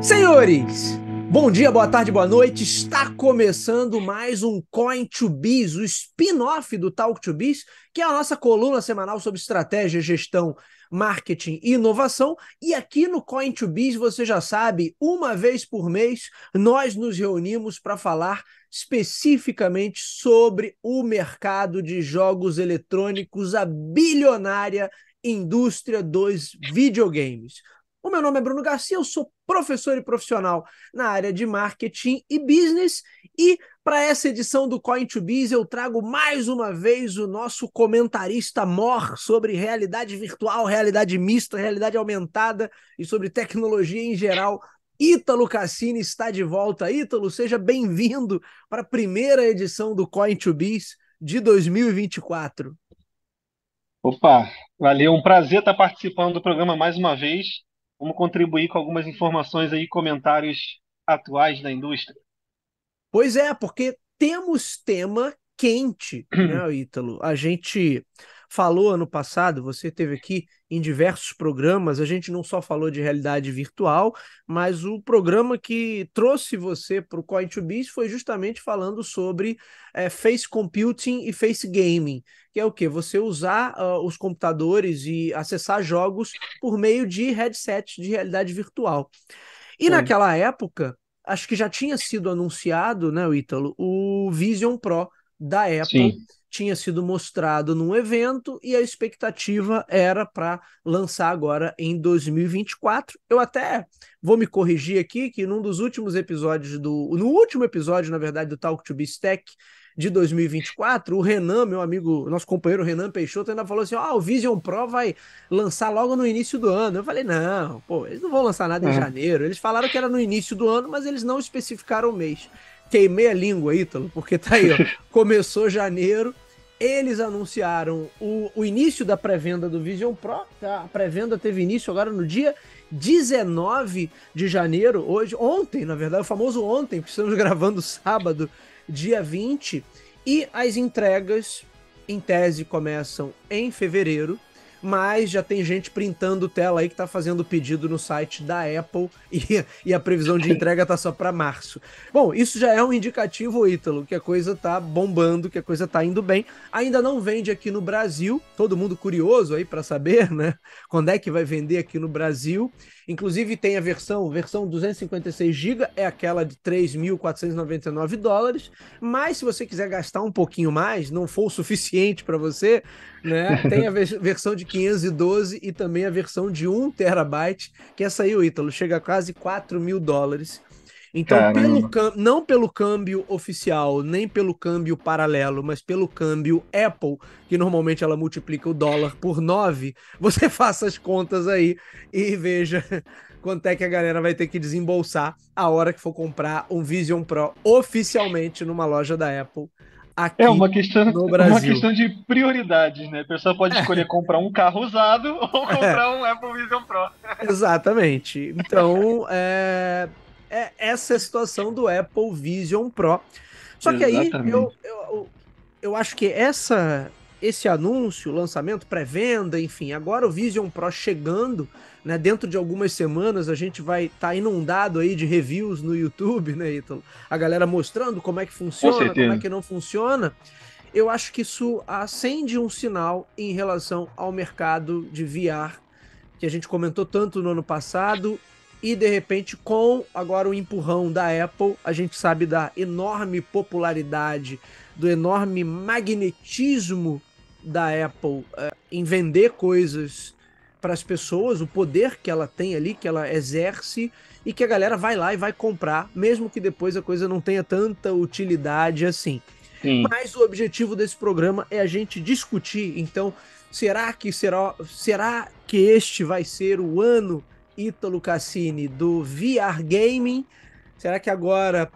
Senhores, bom dia, boa tarde, boa noite. Está começando mais um Coin to Biz, o spin-off do Talk to Biz, que é a nossa coluna semanal sobre estratégia, gestão, marketing e inovação. E aqui no Coin to Biz, você já sabe, uma vez por mês, nós nos reunimos para falar especificamente sobre o mercado de jogos eletrônicos, a bilionária indústria dos videogames. O meu nome é Bruno Garcia, eu sou professor e profissional na área de marketing e business, e para essa edição do Coin to Biz eu trago mais uma vez o nosso comentarista mor sobre realidade virtual, realidade mista, realidade aumentada e sobre tecnologia em geral. Ítalo Cassini está de volta. Ítalo, seja bem-vindo para a primeira edição do Coin to Biz de 2024. Opa, valeu, um prazer estar participando do programa mais uma vez. Vamos contribuir com algumas informações aí, comentários atuais da indústria. Pois é, porque temos tema quente, né, Ítalo? A gente falou ano passado, você teve aqui em diversos programas, a gente não só falou de realidade virtual, mas o programa que trouxe você para o Coin2Biz foi justamente falando sobre face computing e face gaming, que é o quê? Você usar os computadores e acessar jogos por meio de headsets de realidade virtual. E Foi. naquela época, acho que já tinha sido anunciado, né, o Ítalo, o Vision Pro da Apple Sim. tinha sido mostrado num evento e a expectativa era para lançar agora em 2024. Eu até vou me corrigir aqui que num dos últimos episódios no último episódio, na verdade, do Talk to Biz Tech de 2024, o Renan, meu amigo, nosso companheiro Renan Peixoto, ainda falou assim: o Vision Pro vai lançar logo no início do ano. Eu falei: não, pô, eles não vão lançar nada em Uhum. janeiro. Eles falaram que era no início do ano, mas eles não especificaram o mês. Queimei a língua, Ítalo, porque tá aí, ó. Começou janeiro, eles anunciaram o início da pré-venda do Vision Pro. Tá? A pré-venda teve início agora no dia 19 de janeiro, ontem, na verdade, o famoso ontem, porque estamos gravando sábado, dia 20, e as entregas, em tese, começam em fevereiro, mas já tem gente printando tela aí que tá fazendo pedido no site da Apple e a previsão de entrega tá só para março. Bom, isso já é um indicativo, Ítalo, que a coisa tá bombando, que a coisa tá indo bem. Ainda não vende aqui no Brasil, todo mundo curioso aí para saber, né? Quando é que vai vender aqui no Brasil? Inclusive tem a versão 256 GB, é aquela de 3.499 dólares, mas se você quiser gastar um pouquinho mais, não for o suficiente para você, né? Tem a versão de 512 e também a versão de 1 terabyte, que essa aí, o Ítalo, chega a quase 4 mil dólares. Então, Caramba. não pelo câmbio oficial, nem pelo câmbio paralelo, mas pelo câmbio Apple, que normalmente ela multiplica o dólar por 9, você faça as contas aí e veja quanto é que a galera vai ter que desembolsar a hora que for comprar um Vision Pro oficialmente numa loja da Apple É aqui uma questão, no uma Brasil. questão de prioridades, né? A pessoa pode escolher comprar um carro usado ou É, comprar um Apple Vision Pro. exatamente. Então, essa é a situação do Apple Vision Pro. Só que aí Exatamente. eu acho que esse anúncio, lançamento, pré-venda, enfim, agora o Vision Pro chegando, né? Dentro de algumas semanas a gente vai estar inundado aí de reviews no YouTube, né, Ítalo? A galera mostrando como é que Com funciona, como é certeza. que não funciona. Eu acho que isso acende um sinal em relação ao mercado de VR que a gente comentou tanto no ano passado, e de repente, com agora o empurrão da Apple, a gente sabe da enorme popularidade, do enorme magnetismo da Apple em vender coisas para as pessoas, o poder que ela tem ali, que ela exerce, e que a galera vai lá e vai comprar, mesmo que depois a coisa não tenha tanta utilidade assim. Sim. Mas o objetivo desse programa é a gente discutir. Então, será que este vai ser o ano, Ítalo Cassini, do VR Gaming? Será que agora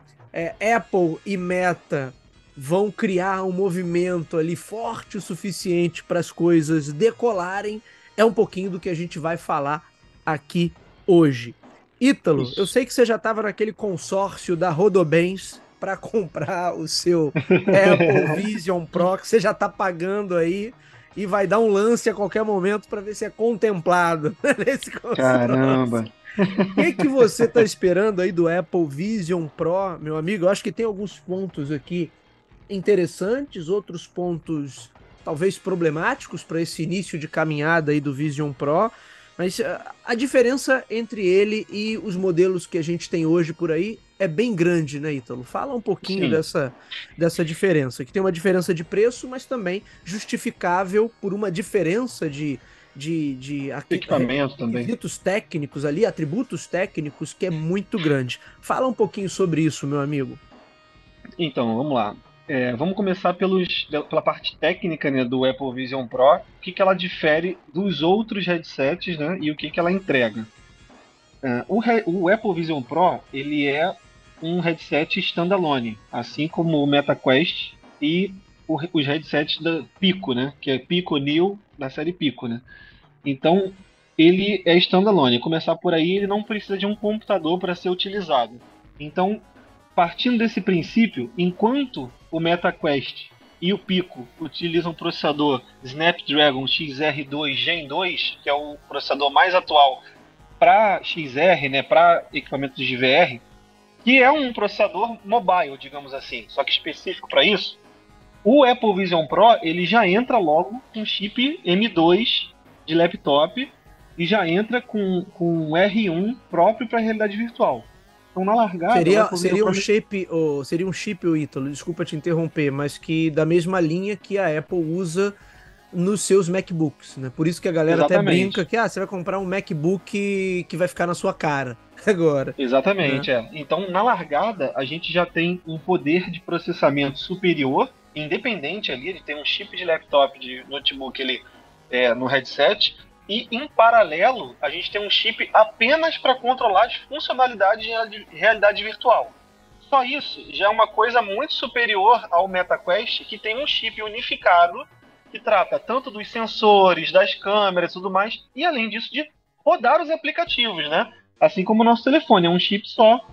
Apple e Meta vão criar um movimento ali forte o suficiente para as coisas decolarem? É um pouquinho do que a gente vai falar aqui hoje. Ítalo, eu Isso. sei que você já estava naquele consórcio da Rodobens para comprar o seu Apple Vision Pro, que você já está pagando aí e vai dar um lance a qualquer momento para ver se é contemplado nesse Caramba. consórcio. Que você está esperando aí do Apple Vision Pro, meu amigo? Eu acho que tem alguns pontos aqui interessantes, outros pontos talvez problemáticos para esse início de caminhada aí do Vision Pro, mas a diferença entre ele e os modelos que a gente tem hoje por aí é bem grande, né, Ítalo? Fala um pouquinho Sim, dessa diferença, que tem uma diferença de preço, mas também justificável por uma diferença de equipamento também. requisitos técnicos ali, atributos técnicos, que é muito grande. Fala um pouquinho sobre isso, meu amigo. Então, vamos lá. Vamos começar pela parte técnica, né, do Apple Vision Pro. O que ela difere dos outros headsets, né, e o que ela entrega. O Apple Vision Pro ele é um headset standalone, assim como o MetaQuest e os headsets da Pico, né, que é Pico Neo da série Pico, né. Então, ele é standalone. Começar por aí, ele não precisa de um computador para ser utilizado. Então, partindo desse princípio, enquanto o MetaQuest e o Pico utilizam o processador Snapdragon XR2 Gen 2, que é o processador mais atual para XR, né, para equipamentos de VR, que é um processador mobile, digamos assim, só que específico para isso, o Apple Vision Pro ele já entra logo com chip M2 de laptop e já entra com R1 próprio para realidade virtual. Então, na largada, o Seria, Apple Vision seria um Pro shape, seria um chip, o Ítalo, desculpa te interromper, mas que da mesma linha que a Apple usa nos seus MacBooks, né? Por isso que a galera até brinca exatamente. que você vai comprar um MacBook que vai ficar na sua cara agora, né? Exatamente, é. Então, na largada, a gente já tem um poder de processamento superior, independente ali, ele tem um chip de laptop, de notebook ele, no headset, e em paralelo, a gente tem um chip apenas para controlar as funcionalidades de realidade virtual. Só isso já é uma coisa muito superior ao MetaQuest, que tem um chip unificado que trata tanto dos sensores, das câmeras e tudo mais, e além disso de rodar os aplicativos, né? Assim como o nosso telefone, é um chip só,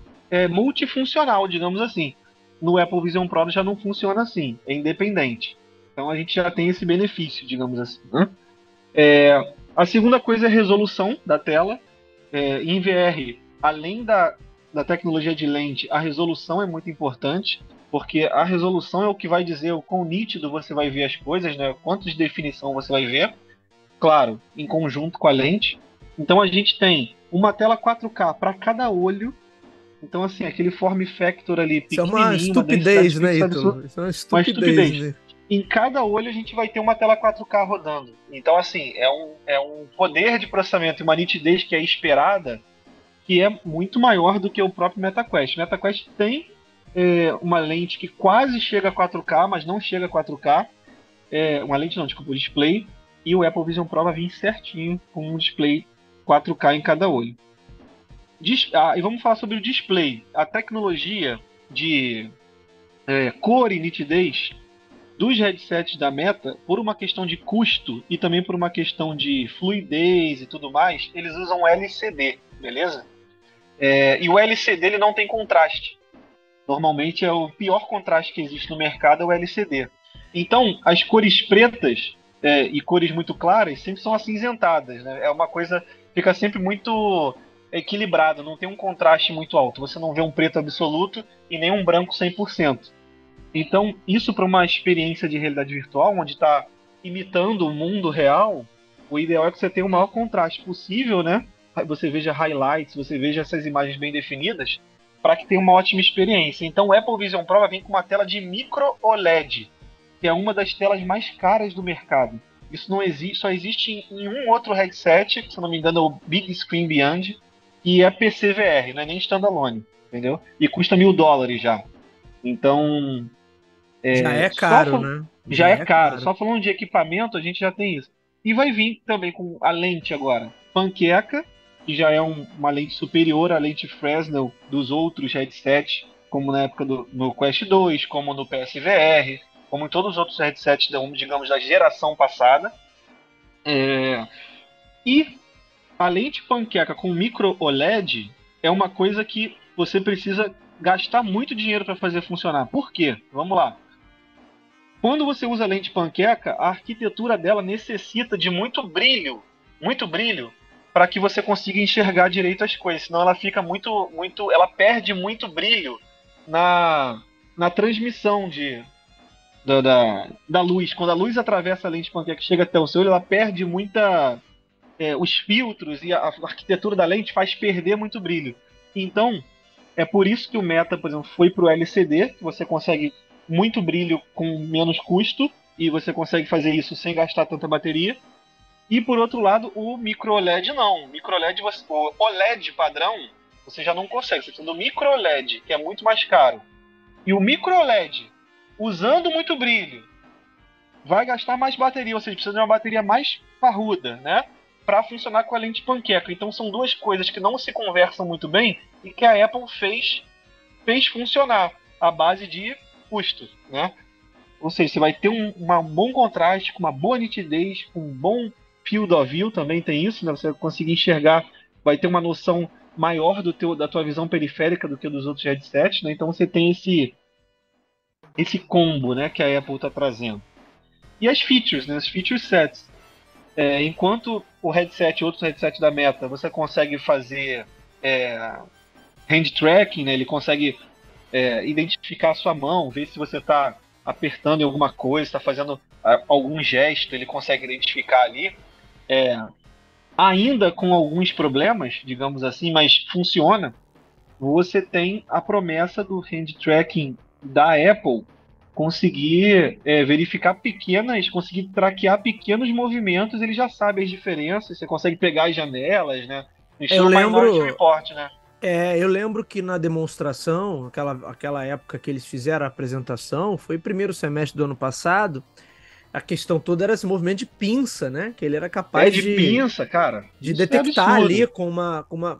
multifuncional, digamos assim. No Apple Vision Pro já não funciona assim, é independente. Então a gente já tem esse benefício, digamos assim. Né? A segunda coisa é a resolução da tela. Em VR, além da tecnologia de lente, a resolução é muito importante, porque a resolução é o que vai dizer o quão nítido você vai ver as coisas, né? Quanto de definição você vai ver, claro, em conjunto com a lente. Então a gente tem uma tela 4K para cada olho. Então, assim, aquele form factor ali Isso é uma pequenininho, uma densidade de estupidez, né, pixels absurda, Ítalo? Isso é uma uma estupidez, estupidez. né? Em cada olho a gente vai ter uma tela 4K rodando. Então, assim, é um poder de processamento e uma nitidez que é esperada que é muito maior do que o próprio MetaQuest. O MetaQuest tem uma lente que quase chega a 4K, mas não chega a 4K. Uma lente não, desculpa, o display. E o Apple Vision Pro vai vir certinho com um display 4K em cada olho. E vamos falar sobre o display. A tecnologia de cor e nitidez dos headsets da Meta, por uma questão de custo e também por uma questão de fluidez e tudo mais, eles usam LCD, beleza? E o LCD ele não tem contraste. Normalmente é o pior contraste que existe no mercado é o LCD. Então, as cores pretas e cores muito claras sempre são acinzentadas. Né? É uma coisa fica sempre muito equilibrado, não tem um contraste muito alto. Você não vê um preto absoluto e nem um branco 100%. Então, isso para uma experiência de realidade virtual, onde está imitando o mundo real, o ideal é que você tenha o maior contraste possível, né? Você veja highlights, você veja essas imagens bem definidas, para que tenha uma ótima experiência. Então, o Apple Vision Pro vai vir com uma tela de micro OLED, que é uma das telas mais caras do mercado. Isso não existe, só existe em um outro headset, que, se não me engano, é o Big Screen Beyond, e é PCVR, não é nem standalone, entendeu? E custa US$ 1.000 já. Então, Já é só caro, né? já Já é é caro. caro. Só falando de equipamento, a gente já tem isso. E vai vir também com a lente agora. Panqueca, que já é uma lente superior à lente Fresnel dos outros headsets, como na época no Quest 2, como no PSVR, como em todos os outros headsets, digamos, da geração passada. E a lente panqueca com micro OLED é uma coisa que você precisa gastar muito dinheiro para fazer funcionar. Por quê? Vamos lá. Quando você usa lente panqueca, a arquitetura dela necessita de muito brilho para que você consiga enxergar direito as coisas, senão ela fica ela perde muito brilho na transmissão da luz. Quando a luz atravessa a lente panqueca e chega até o seu olho, ela perde os filtros e a arquitetura da lente faz perder muito brilho. Então, é por isso que o Meta, por exemplo, foi para o LCD, que você consegue muito brilho com menos custo, e você consegue fazer isso sem gastar tanta bateria. E por outro lado, o micro OLED não. O micro OLED, o OLED padrão, você já não consegue. Você precisa do micro OLED, que é muito mais caro. E o micro OLED, usando muito brilho, vai gastar mais bateria, ou seja, precisa de uma bateria mais parruda, né? Para funcionar com a lente panqueca. Então são duas coisas que não se conversam muito bem e que a Apple fez funcionar à base de custo, né? Ou seja, você vai ter um bom contraste, com uma boa nitidez, com um bom field of view, também tem isso, né? Você vai conseguir enxergar, vai ter uma noção maior da tua visão periférica do que dos outros headsets, né? Então você tem esse combo, né, que a Apple está trazendo. E as features, né? As feature sets. Enquanto o headset, outros headsets da Meta, você consegue fazer hand tracking, né? Ele consegue identificar a sua mão, ver se você está apertando em alguma coisa, está fazendo algum gesto, ele consegue identificar ali. Ainda com alguns problemas, digamos assim, mas funciona. Você tem a promessa do hand tracking da Apple conseguir conseguir traquear pequenos movimentos, ele já sabe as diferenças, você consegue pegar as janelas, né? Isso é o Minority Report, né? Eu lembro que na demonstração, aquela época que eles fizeram a apresentação, foi primeiro semestre do ano passado, a questão toda era esse movimento de pinça, né? Que ele era capaz de pinça, cara. De detectar ali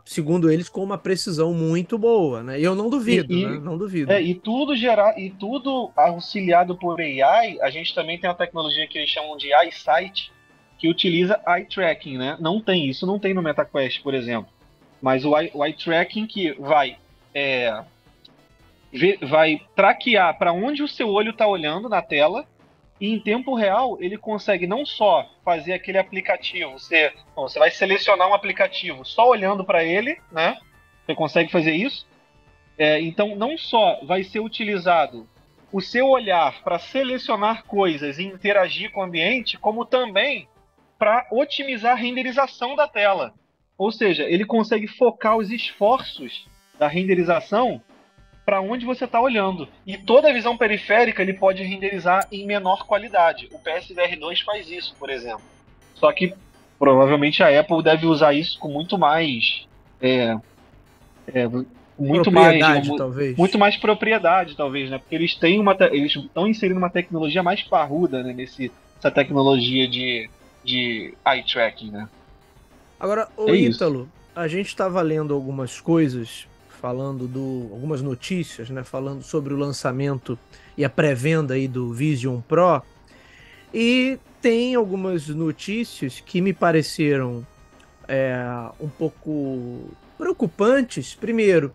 segundo eles, com uma precisão muito boa, né? E eu não duvido, né? Não duvido. E tudo auxiliado por AI. A gente também tem uma tecnologia que eles chamam de EyeSight, que utiliza eye tracking, né? Isso não tem no MetaQuest, por exemplo. Mas o eye tracking que vai traquear para onde o seu olho está olhando na tela. E em tempo real, ele consegue não só fazer aquele aplicativo, você vai selecionar um aplicativo só olhando para ele, né? Você consegue fazer isso. Então, não só vai ser utilizado o seu olhar para selecionar coisas e interagir com o ambiente, como também para otimizar a renderização da tela. Ou seja, ele consegue focar os esforços da renderização para onde você está olhando. E toda a visão periférica ele pode renderizar em menor qualidade. O PSVR2 faz isso, por exemplo. Só que provavelmente a Apple deve usar isso com muito mais muito mais propriedade, talvez, né? Porque eles estão inserindo uma tecnologia mais parruda, né? Nessa tecnologia de eye tracking, né? Agora, Ítalo, a gente estava lendo algumas coisas algumas notícias, né, falando sobre o lançamento e a pré-venda aí do Vision Pro, e tem algumas notícias que me pareceram um pouco preocupantes. Primeiro,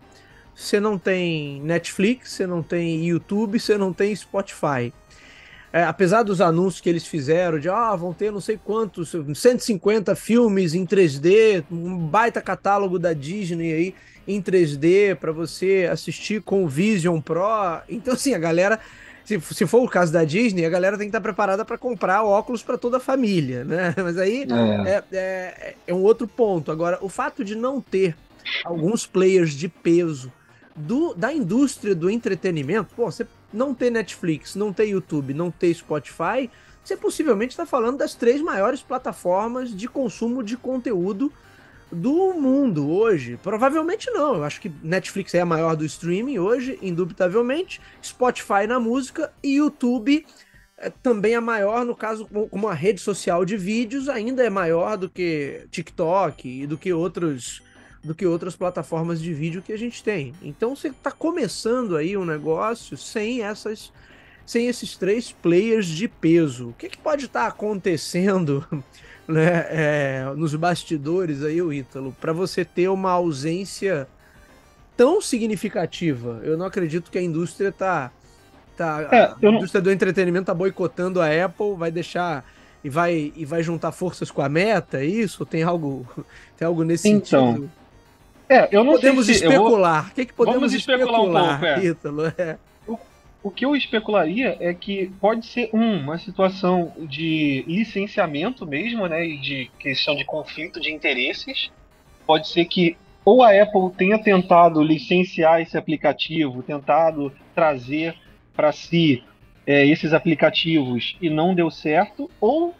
você não tem Netflix, você não tem YouTube, você não tem Spotify. Apesar dos anúncios que eles fizeram de vão ter não sei quantos, 150 filmes em 3D, um baita catálogo da Disney aí em 3D para você assistir com o Vision Pro. Então, assim, a galera, se for o caso da Disney, a galera tem que estar preparada para comprar óculos para toda a família, né? Mas aí é um outro ponto. Agora, o fato de não ter alguns players de peso da indústria do entretenimento, você não ter Netflix, não ter YouTube, não ter Spotify, você possivelmente está falando das 3 maiores plataformas de consumo de conteúdo do mundo hoje. Provavelmente não, eu acho que Netflix é a maior do streaming hoje, indubitavelmente, Spotify na música e YouTube também é maior, no caso, como uma rede social de vídeos, ainda é maior do que TikTok e do que outras plataformas de vídeo que a gente tem. Então você está começando aí um negócio sem esses 3 players de peso. O que pode estar acontecendo, né, nos bastidores aí, Ítalo, para você ter uma ausência tão significativa? Eu não acredito que a indústria a indústria do entretenimento está boicotando a Apple, vai deixar e vai juntar forças com a Meta, é isso? Tem algo nesse Então, sentido? eu não sei Podemos se. Eu vou. especular. O que podemos Vamos especular um pouco, especular, Ítalo? O, o que eu especularia é que pode ser uma situação de licenciamento mesmo, né? E de questão de conflito de interesses. Pode ser que ou a Apple tenha tentado licenciar esse aplicativo, tentado trazer para si esses aplicativos e não deu certo, ou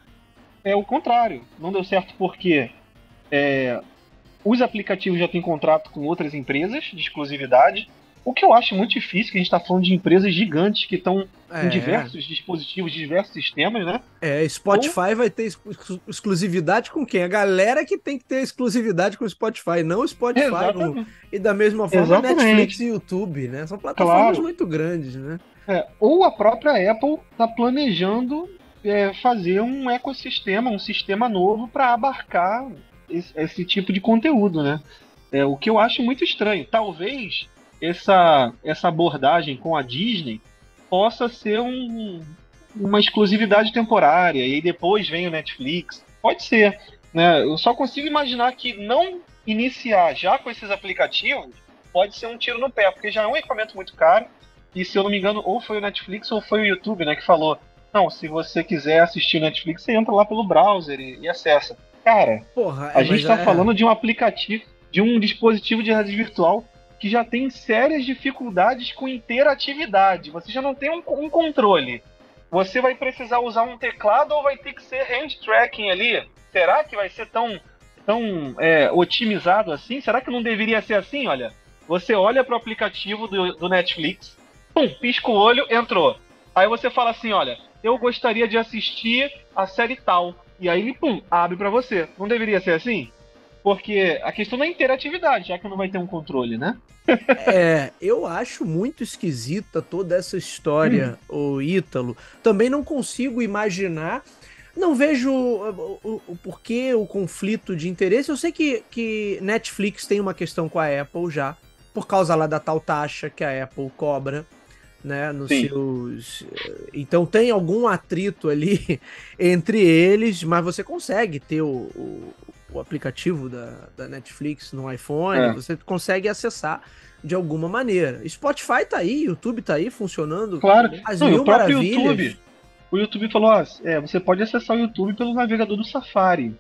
é o contrário, não deu certo porque os aplicativos já têm contrato com outras empresas de exclusividade, o que eu acho muito difícil, que a gente está falando de empresas gigantes que estão em É, diversos dispositivos, diversos sistemas, né? Ou, Spotify vai ter exclusividade com quem? A galera que tem que ter exclusividade com o Spotify, não o Spotify. exatamente, E da mesma forma, Netflix exatamente, e YouTube, né? São plataformas claro. muito grandes, né? Ou a própria Apple está planejando fazer um ecossistema, um sistema novo para abarcar esse tipo de conteúdo, né? O que eu acho muito estranho. Talvez essa abordagem com a Disney possa ser uma exclusividade temporária e aí depois vem o Netflix. Pode ser, né? Eu só consigo imaginar que não iniciar já com esses aplicativos pode ser um tiro no pé, porque já é um equipamento muito caro. E se eu não me engano, ou foi o Netflix ou foi o YouTube, né, que falou: não, se você quiser assistir o Netflix, você entra lá pelo browser e acessa. Cara, Porra, a gente mas está falando de um aplicativo, de um dispositivo de realidade virtual que já tem sérias dificuldades com interatividade. Você já não tem um controle. Você vai precisar usar um teclado ou vai ter que ser hand tracking ali? Será que vai ser tão otimizado assim? Será que não deveria ser assim? Olha, você olha para o aplicativo do Netflix, pum, pisca o olho, entrou. Aí você fala assim, olha, eu gostaria de assistir a série tal. E aí ele, pum, abre para você. Não deveria ser assim? Porque a questão da interatividade, já que não vai ter um controle, né? eu acho muito esquisita toda essa história, o Ítalo. Também não consigo imaginar. Não vejo o porquê o conflito de interesse. Eu sei que Netflix tem uma questão com a Apple já, por causa lá da tal taxa que a Apple cobra, né, nos Sim. seus. Então tem algum atrito ali entre eles, mas você consegue ter o aplicativo da Netflix no iPhone, É. você consegue acessar de alguma maneira. Spotify tá aí, YouTube tá aí funcionando Claro. às Não, e o mil próprio maravilhas. YouTube. O YouTube falou, você pode acessar o YouTube pelo navegador do Safari.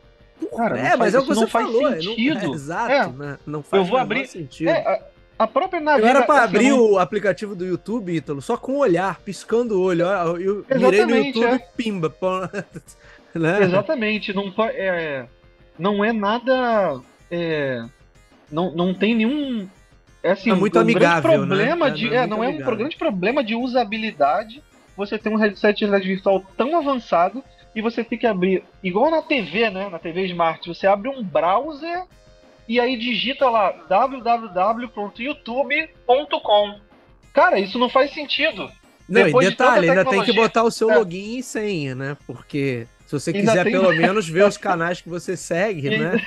Cara, Mas é o que isso você não faz falou, sentido. exato, né? Não Eu faz o vou menor abrir. sentido. A própria Eu era navega. para Assim, eu abrir não... o aplicativo do YouTube, Ítalo, só com o olhar, piscando o olho. Ó, eu mirei no Exatamente, YouTube, pimba, pô, né? Exatamente. Não é nada. Não tem nenhum. É É assim, muito um grande amigável, né? problema Não é muito não é um amigável. grande problema de usabilidade você ter um headset de realidade virtual tão avançado e você tem que abrir, igual na TV, né? Na TV Smart, você abre um browser e aí digita lá www.youtube.com. Cara, isso não faz sentido. Não, e Depois de tanta detalhe, ainda tem que tecnologia, botar o seu login e senha, né? Porque se você ainda quiser tem, pelo menos ver os canais que você segue, né?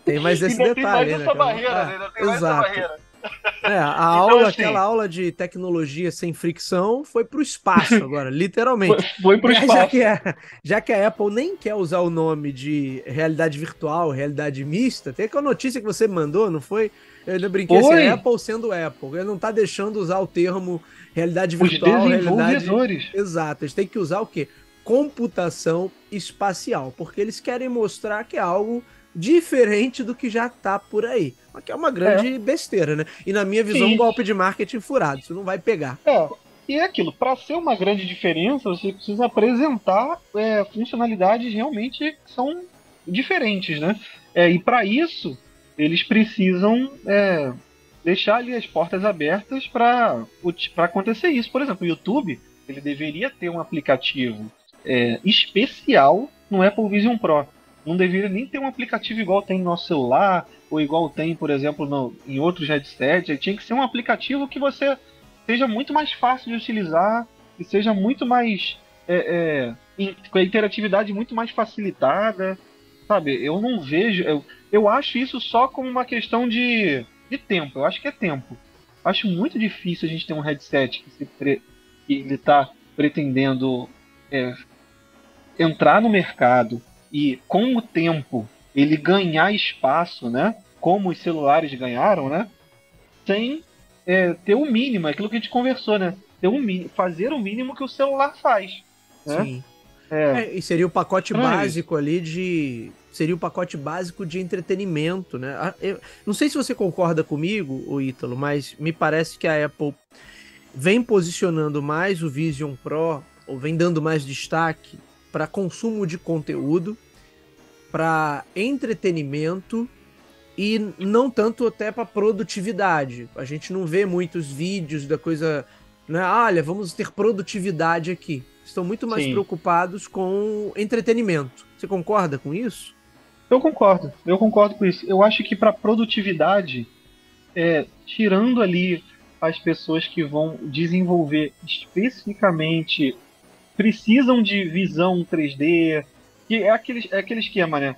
Tem mais esse ainda tem mais detalhe, né? essa barreira, né? Ainda tem mais essa Exato. barreira. Então, Aquela assim, aula de tecnologia sem fricção foi para o espaço agora, literalmente. foi pro Aliás, espaço. já que a Apple nem quer usar o nome de realidade virtual, realidade mista, tem aquela notícia que você mandou, não foi? Eu ainda brinquei assim, a Foi Apple sendo Apple, ele não está deixando usar o termo realidade os virtual, realidade desenvolvedores. exata. Eles têm que usar o quê? Computação espacial, porque eles querem mostrar que é algo diferente do que já tá por aí. Mas que é uma É, grande besteira, né? E na minha visão, um sim. golpe de marketing furado. Isso não vai pegar. E é aquilo, para ser uma grande diferença, você precisa apresentar funcionalidades realmente que são diferentes, né? E para isso, eles precisam deixar ali as portas abertas para acontecer isso. Por exemplo, o YouTube, ele deveria ter um aplicativo especial no Apple Vision Pro. Não deveria nem ter um aplicativo igual tem no nosso celular, ou igual tem, por exemplo, em outros headsets. Tinha que ser um aplicativo que você seja muito mais fácil de utilizar e seja muito mais com a interatividade muito mais facilitada, sabe? Eu não vejo, eu acho isso só como uma questão de tempo. Eu acho que é tempo. Acho muito difícil a gente ter um headset que ele está pretendendo entrar no mercado e, com o tempo, ele ganhar espaço, né? Como os celulares ganharam, né? Sem ter o mínimo, é aquilo que a gente conversou, né? Ter fazer o mínimo que o celular faz, né? Sim. E seria o pacote básico ali de... Seria o pacote básico de entretenimento, né? Eu não sei se você concorda comigo, o Ítalo, mas me parece que a Apple vem posicionando mais o Vision Pro, ou vem dando mais destaque para consumo de conteúdo, para entretenimento e não tanto até para produtividade. A gente não vê muitos vídeos da coisa, né? Olha, vamos ter produtividade aqui. Estão muito mais preocupados com entretenimento. Você concorda com isso? Eu concordo com isso. Eu acho que para produtividade, tirando ali as pessoas que vão desenvolver especificamente, precisam de visão 3D, que é aquele esquema, né?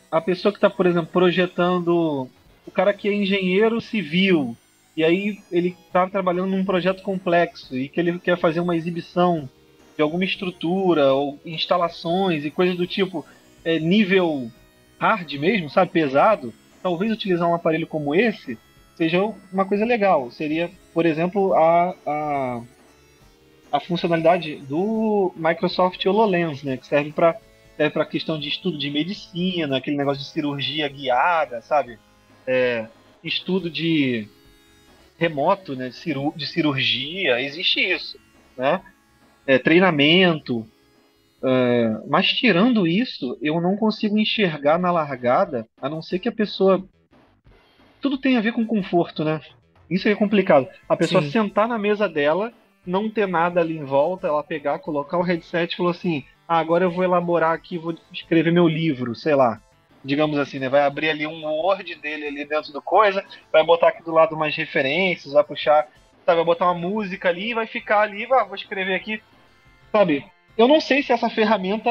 A pessoa que está, por exemplo, projetando, o cara que é engenheiro civil, e aí ele está trabalhando num projeto complexo e que ele quer fazer uma exibição de alguma estrutura ou instalações e coisas do tipo nível hard mesmo, sabe, pesado. Talvez utilizar um aparelho como esse seja uma coisa legal. Seria, por exemplo, a funcionalidade do Microsoft HoloLens, né, que serve para a questão de estudo de medicina, aquele negócio de cirurgia guiada, sabe? Estudo de remoto, né, de cirurgia, existe isso, né? Treinamento. Mas tirando isso, eu não consigo enxergar na largada, a não ser que a pessoa... Tudo tem a ver com conforto, né? Isso é complicado. A pessoa sentar na mesa dela, não ter nada ali em volta, ela pegar, colocar o headset e falar assim: agora eu vou elaborar aqui, vou escrever meu livro, sei lá. Digamos assim, né? Vai abrir ali um Word dele ali dentro do coisa, vai botar aqui do lado umas referências, vai puxar, sabe, vai botar uma música ali e vai ficar ali, vou escrever aqui, sabe? Eu não sei se essa ferramenta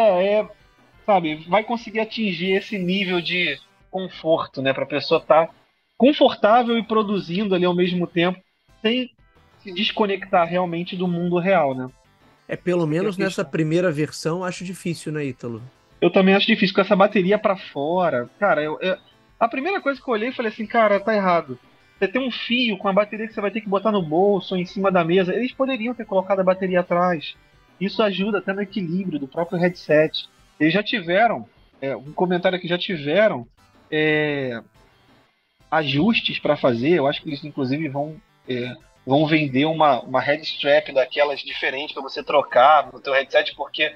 sabe, vai conseguir atingir esse nível de conforto, né? Para a pessoa estar confortável e produzindo ali ao mesmo tempo, sem se desconectar realmente do mundo real, né? Pelo menos nessa primeira versão, acho difícil, né, Ítalo? Eu também acho difícil, com essa bateria para fora. Cara, a primeira coisa que eu olhei, falei assim, cara, tá errado. Você tem um fio com a bateria que você vai ter que botar no bolso ou em cima da mesa. Eles poderiam ter colocado a bateria atrás. Isso ajuda até no equilíbrio do próprio headset. Eles já tiveram, um comentário que já tiveram ajustes para fazer. Eu acho que eles inclusive vão vender uma head strap daquelas diferentes para você trocar no teu headset, porque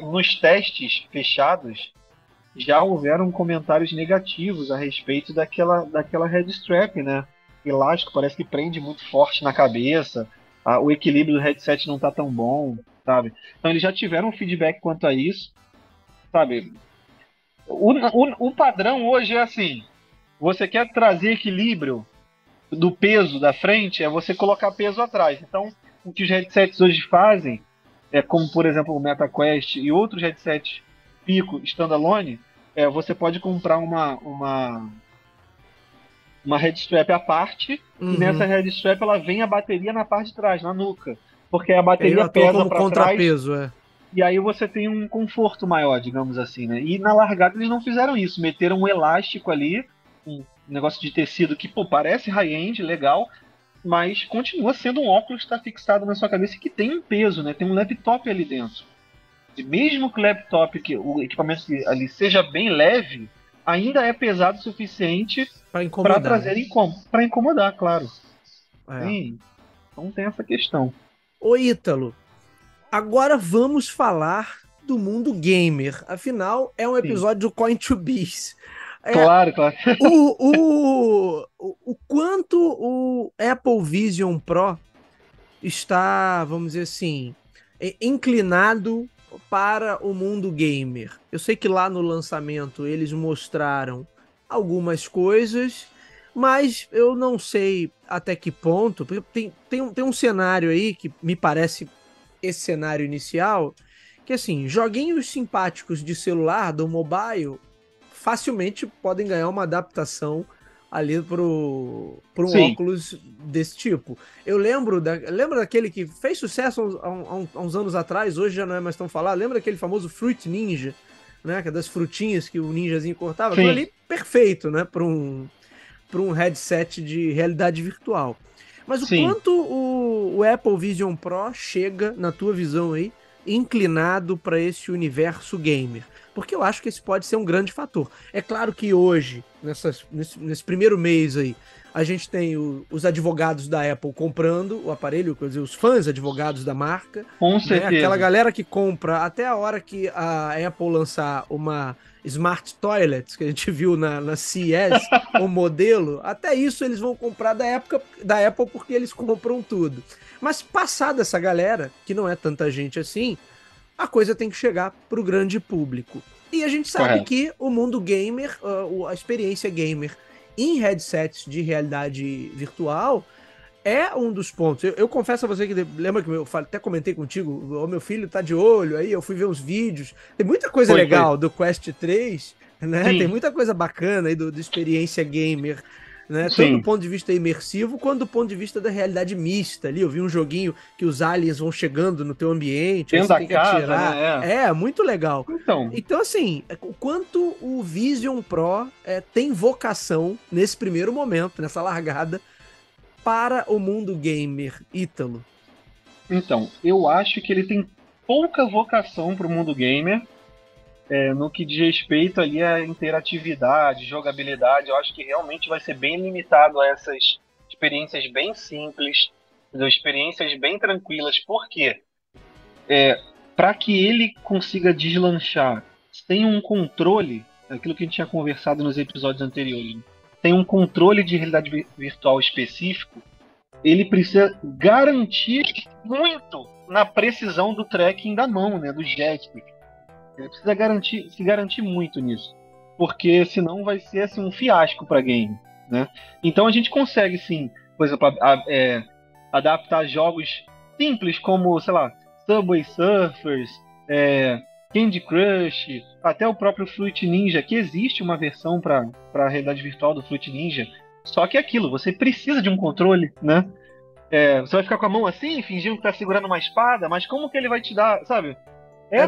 nos testes fechados já houveram comentários negativos a respeito daquela head strap, né? Elástico, parece que prende muito forte na cabeça, o equilíbrio do headset não tá tão bom, sabe? Então eles já tiveram feedback quanto a isso, sabe? O padrão hoje é assim: você quer trazer equilíbrio do peso da frente, é você colocar peso atrás. Então, o que os headsets hoje fazem, como por exemplo o MetaQuest e outros headsets Pico standalone, você pode comprar uma head strap à parte, e nessa head strap ela vem a bateria na parte de trás, na nuca, porque a bateria pesa para trás. E aí você tem um conforto maior, digamos assim, né? E na largada eles não fizeram isso, meteram um elástico ali, um negócio de tecido que, pô, parece high-end, legal, mas continua sendo um óculos que está fixado na sua cabeça e que tem um peso, né? Tem um laptop ali dentro. E mesmo que o laptop, que o equipamento ali seja bem leve, ainda é pesado o suficiente para trazer para incomodar, claro. Sim, então tem essa questão. Ô Ítalo, agora vamos falar do mundo gamer. Afinal, é um episódio do Coin to Biz. Claro. O quanto o Apple Vision Pro está, vamos dizer assim, inclinado para o mundo gamer. Eu sei que lá no lançamento eles mostraram algumas coisas, mas eu não sei até que ponto. Tem um cenário aí que me parece esse cenário inicial, que assim, joguinhos simpáticos de celular, do mobile, facilmente podem ganhar uma adaptação ali pro um Sim, óculos desse tipo. Eu lembro daquele que fez sucesso há uns anos atrás, hoje já não é mais tão falado. Lembra daquele famoso Fruit Ninja, né? Que é das frutinhas que o ninjazinho cortava? Aquilo sim, ali perfeito, né? Para um headset de realidade virtual. Mas o sim. quanto o Apple Vision Pro chega, na tua visão aí, inclinado para esse universo gamer? Porque eu acho que esse pode ser um grande fator. É claro que hoje, nesse primeiro mês aí, a gente tem os advogados da Apple comprando o aparelho, quer dizer, os fãs advogados da marca, Com né? Aquela certeza. galera que compra até a hora que a Apple lançar uma Smart Toilets, que a gente viu na CES, o modelo, até isso eles vão comprar da Apple porque eles compram tudo. Mas passada essa galera, que não é tanta gente assim, a coisa tem que chegar para o grande público. E a gente sabe Correto. que o mundo gamer, a experiência gamer em headsets de realidade virtual é um dos pontos. Eu confesso a você que lembra que eu até comentei contigo, o meu filho tá de olho aí, eu fui ver uns vídeos. Tem muita coisa Foi, foi. legal do Quest 3, né? Tem Sim, muita coisa bacana aí do experiência gamer, né? Tanto do sim. ponto de vista imersivo quanto do ponto de vista da realidade mista ali. Eu vi um joguinho que os aliens vão chegando no teu ambiente, aí Dentro você da tem que casa, atirar. né? É. É, muito legal. Então, Então, assim, o quanto o Vision Pro tem vocação nesse primeiro momento, nessa largada, para o mundo gamer, Ítalo? eu acho que ele tem pouca vocação para o mundo gamer, no que diz respeito ali à interatividade, jogabilidade. Eu acho que realmente vai ser bem limitado a essas experiências bem simples, experiências bem tranquilas. Por quê? Para que ele consiga deslanchar sem um controle, aquilo que a gente tinha conversado nos episódios anteriores, né? Sem um controle de realidade virtual específico, ele precisa garantir muito na precisão do tracking da mão, né, do joystick. Ele precisa se garantir muito nisso, porque senão vai ser assim, um fiasco para game, né? Então a gente consegue sim, por exemplo, adaptar jogos simples como, sei lá, Subway Surfers, é, Candy Crush, até o próprio Fruit Ninja, que existe uma versão para a realidade virtual do Fruit Ninja. Só que é aquilo, você precisa de um controle, né? Você vai ficar com a mão assim, fingindo que tá segurando uma espada, mas como que ele vai te dar, sabe? É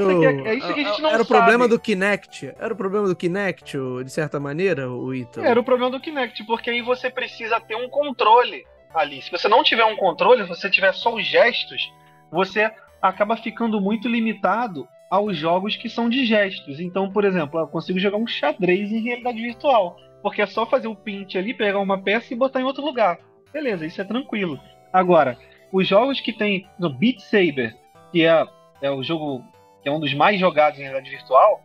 isso que a gente não Era o problema sabe. do Kinect. Era o problema do Kinect, de certa maneira, o Era Ítalo. o problema do Kinect, porque aí você precisa ter um controle ali. Se você não tiver um controle, se você tiver só os gestos, você acaba ficando muito limitado aos jogos que são de gestos. Então, por exemplo, eu consigo jogar um xadrez em realidade virtual, porque é só fazer o pint ali, pegar uma peça e botar em outro lugar. Beleza, isso é tranquilo. Agora, os jogos que tem no Beat Saber, que é o jogo que é um dos mais jogados em realidade virtual,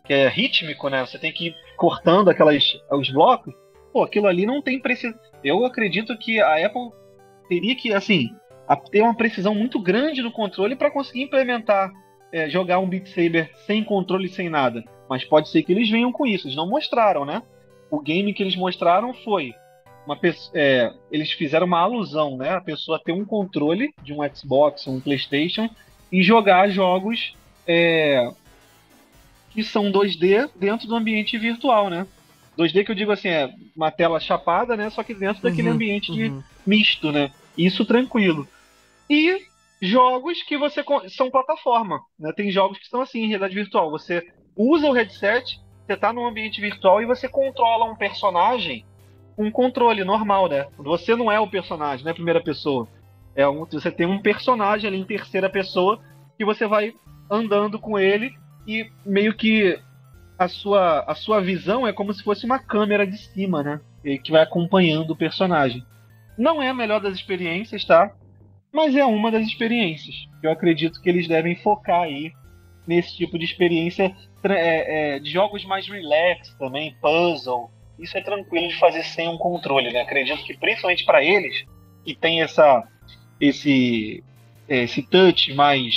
que é rítmico, né? Você tem que ir cortando os blocos. Pô, aquilo ali não tem precisão. Eu acredito que a Apple teria que, assim, ter uma precisão muito grande no controle para conseguir implementar, jogar um Beat Saber sem controle, sem nada. Mas pode ser que eles venham com isso. Eles não mostraram, né? O game que eles mostraram foi eles fizeram uma alusão, né? A pessoa ter um controle de um Xbox, um PlayStation e jogar jogos é, que são 2D dentro do ambiente virtual, né? 2D que eu digo assim, é uma tela chapada, né? Só que dentro daquele Uhum, ambiente de uhum. misto, né? Isso tranquilo. E jogos que são plataforma, né? Tem jogos que são assim, em realidade virtual. Você usa o headset, você está num ambiente virtual e você controla um personagem com um controle normal, né? Você não é o personagem, não é a primeira pessoa. Você tem um personagem ali em terceira pessoa que você vai andando com ele e meio que a sua visão é como se fosse uma câmera de cima, né? E que vai acompanhando o personagem. Não é a melhor das experiências, tá? Mas é uma das experiências. Eu acredito que eles devem focar aí nesse tipo de experiência de jogos mais relax também, puzzle. Isso é tranquilo de fazer sem um controle, né? Acredito que principalmente para eles que tem esse, esse touch mais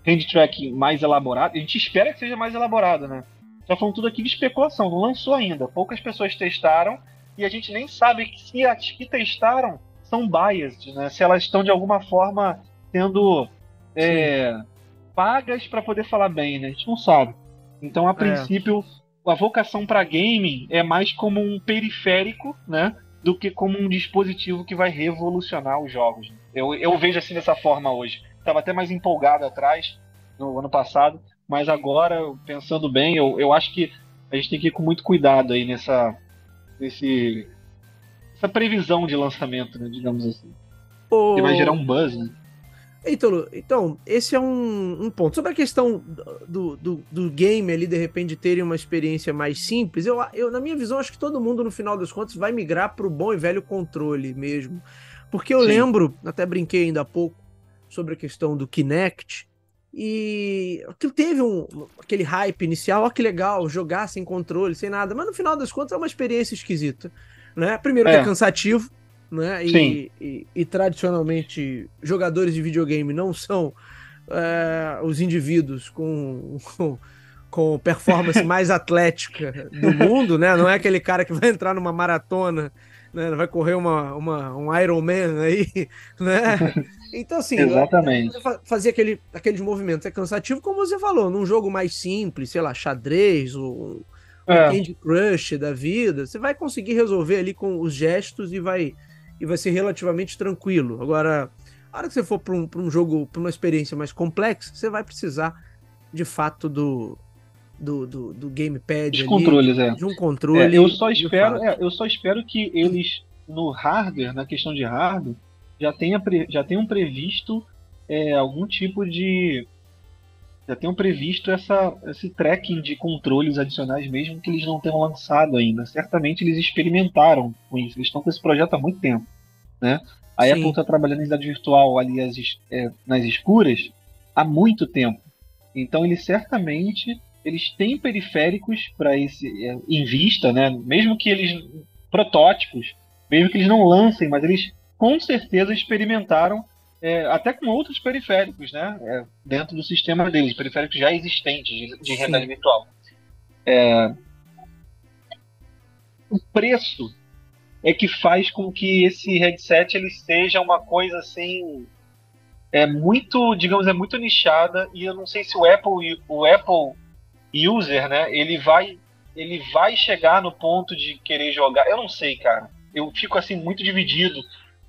hand tracking mais elaborado, a gente espera que seja mais elaborado, né? Tá falando tudo aqui de especulação, não lançou ainda. Poucas pessoas testaram e a gente nem sabe se as que testaram são biased, né? Se elas estão de alguma forma sendo Sim. pagas para poder falar bem, né? A gente não sabe. Então, a É. princípio, a vocação para gaming é mais como um periférico, né, do que como um dispositivo que vai revolucionar os jogos. Eu vejo assim dessa forma hoje. Estava até mais empolgado atrás, no ano passado, mas agora, pensando bem, eu acho que a gente tem que ir com muito cuidado aí nesse, essa previsão de lançamento, né, digamos assim. Que vai gerar um buzz, né? Ítalo, então, esse é um ponto. Sobre a questão do game ali, de repente, terem uma experiência mais simples, eu, na minha visão, acho que todo mundo, no final das contas, vai migrar para o bom e velho controle mesmo. Porque eu lembro, até brinquei ainda há pouco, sobre a questão do Kinect, e que teve aquele hype inicial, ó que legal, jogar sem controle, sem nada, mas no final das contas é uma experiência esquisita, né? Primeiro que é cansativo, né? E tradicionalmente jogadores de videogame não são os indivíduos com performance mais atlética do mundo, né? Não é aquele cara que vai entrar numa maratona, né? Vai correr um Ironman aí, né? Então, assim, exatamente. fazer aqueles movimentos é cansativo, como você falou, num jogo mais simples, sei lá, xadrez ou Candy Crush da vida, você vai conseguir resolver ali com os gestos e vai ser relativamente tranquilo. Agora, a hora que você for para um jogo, para uma experiência mais complexa, você vai precisar, de fato, do gamepad Os ali, controles, de um controle. Eu só espero que eles, no hardware, na questão de hardware, já tenham previsto algum tipo de... Já tenham previsto esse tracking de controles adicionais, mesmo que eles não tenham lançado ainda. Certamente eles experimentaram com isso. Eles estão com esse projeto há muito tempo, né? A Sim. Apple está trabalhando em realidade virtual ali nas escuras há muito tempo. Então eles certamente têm periféricos para esse em vista, né? Mesmo que eles protótipos, mesmo que eles não lancem, mas eles com certeza experimentaram até com outros periféricos, né? Dentro do sistema deles, periféricos já existentes de realidade virtual. O preço é que faz com que esse headset ele seja uma coisa assim muito, digamos, muito nichada, e eu não sei se o Apple user, né, ele vai chegar no ponto de querer jogar. Eu não sei, cara. Eu fico assim muito dividido,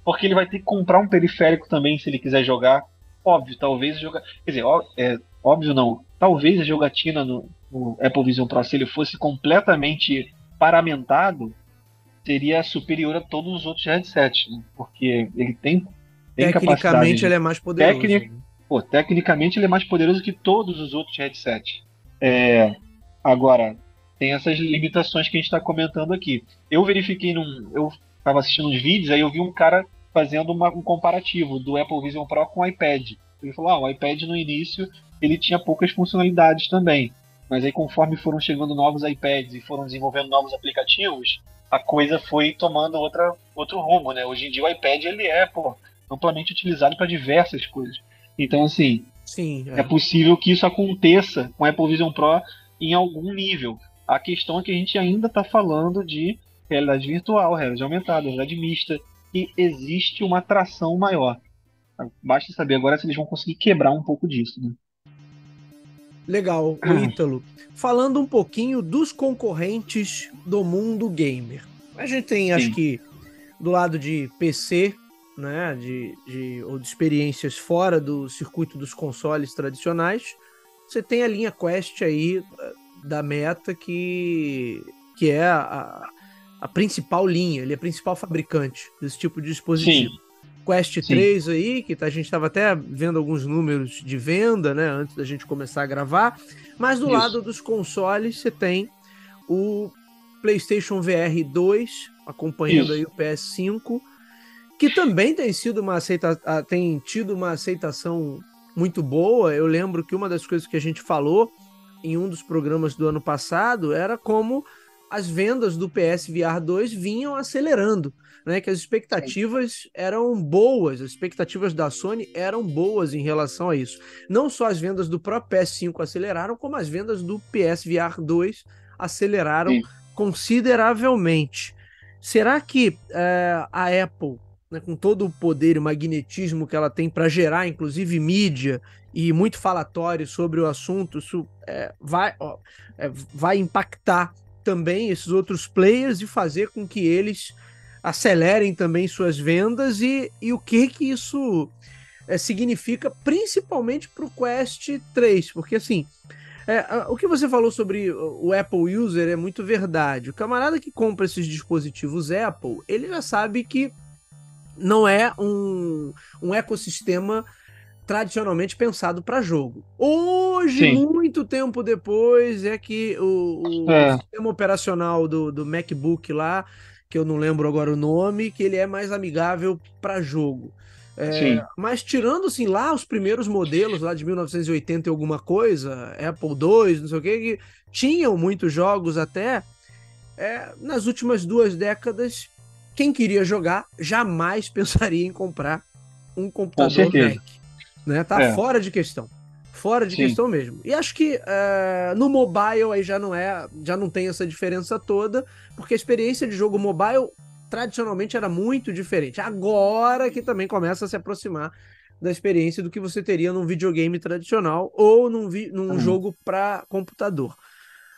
porque ele vai ter que comprar um periférico também se ele quiser jogar. Óbvio, talvez jogar, quer dizer, óbvio não. Talvez a jogatina no Apple Vision Pro, se ele fosse completamente paramentado, seria superior a todos os outros headsets, né? Porque ele tem tecnicamente ele é mais poderoso. Tecnicamente ele é mais poderoso que todos os outros headsets. Agora, tem essas limitações que a gente está comentando aqui. Eu verifiquei eu estava assistindo uns vídeos, aí eu vi um cara fazendo um comparativo do Apple Vision Pro com o iPad. Ele falou, o iPad no início ele tinha poucas funcionalidades também, mas aí conforme foram chegando novos iPads e foram desenvolvendo novos aplicativos, a coisa foi tomando outro rumo, né? Hoje em dia o iPad ele é amplamente utilizado para diversas coisas. Então, assim, é possível que isso aconteça com o Apple Vision Pro em algum nível. A questão é que a gente ainda está falando de realidade virtual, realidade aumentada, realidade mista, e existe uma atração maior. Basta saber agora se eles vão conseguir quebrar um pouco disso, né? Legal, o Ítalo. Falando um pouquinho dos concorrentes do mundo gamer. A gente tem, acho que, do lado de PC, né, ou de experiências fora do circuito dos consoles tradicionais, você tem a linha Quest aí da Meta, que é a principal linha, ele é a principal fabricante desse tipo de dispositivo. Quest 3 aí, que a gente estava até vendo alguns números de venda, né, antes da gente começar a gravar, mas do lado dos consoles você tem o PlayStation VR 2, acompanhando aí o PS5, que também tem tido uma aceitação muito boa. Eu lembro que uma das coisas que a gente falou em um dos programas do ano passado era como as vendas do PSVR 2 vinham acelerando, né? Que as expectativas eram boas, as expectativas da Sony eram boas em relação a isso. Não só as vendas do próprio PS5 aceleraram, como as vendas do PSVR 2 aceleraram consideravelmente. Será que a Apple né, com todo o poder e magnetismo que ela tem para gerar, inclusive, mídia e muito falatório sobre o assunto, isso vai impactar também esses outros players e fazer com que eles acelerem também suas vendas e o que isso significa principalmente para o Quest 3, porque assim, o que você falou sobre o Apple User é muito verdade. O camarada que compra esses dispositivos Apple, ele já sabe que não é um ecossistema tradicionalmente pensado para jogo. Hoje, Sim. muito tempo depois, é que o sistema operacional do MacBook lá, que eu não lembro agora o nome, que ele é mais amigável para jogo. Sim. Mas tirando assim lá os primeiros modelos lá de 1980 e alguma coisa, Apple II, não sei o que tinham muitos jogos até, nas últimas 2 décadas, quem queria jogar jamais pensaria em comprar um Com computador certeza. Mac, né? Tá É. fora de questão. Fora de Sim. questão mesmo. E acho que no mobile aí já não tem essa diferença toda, porque a experiência de jogo mobile tradicionalmente era muito diferente. Agora que também começa a se aproximar da experiência do que você teria num videogame tradicional ou num jogo para computador.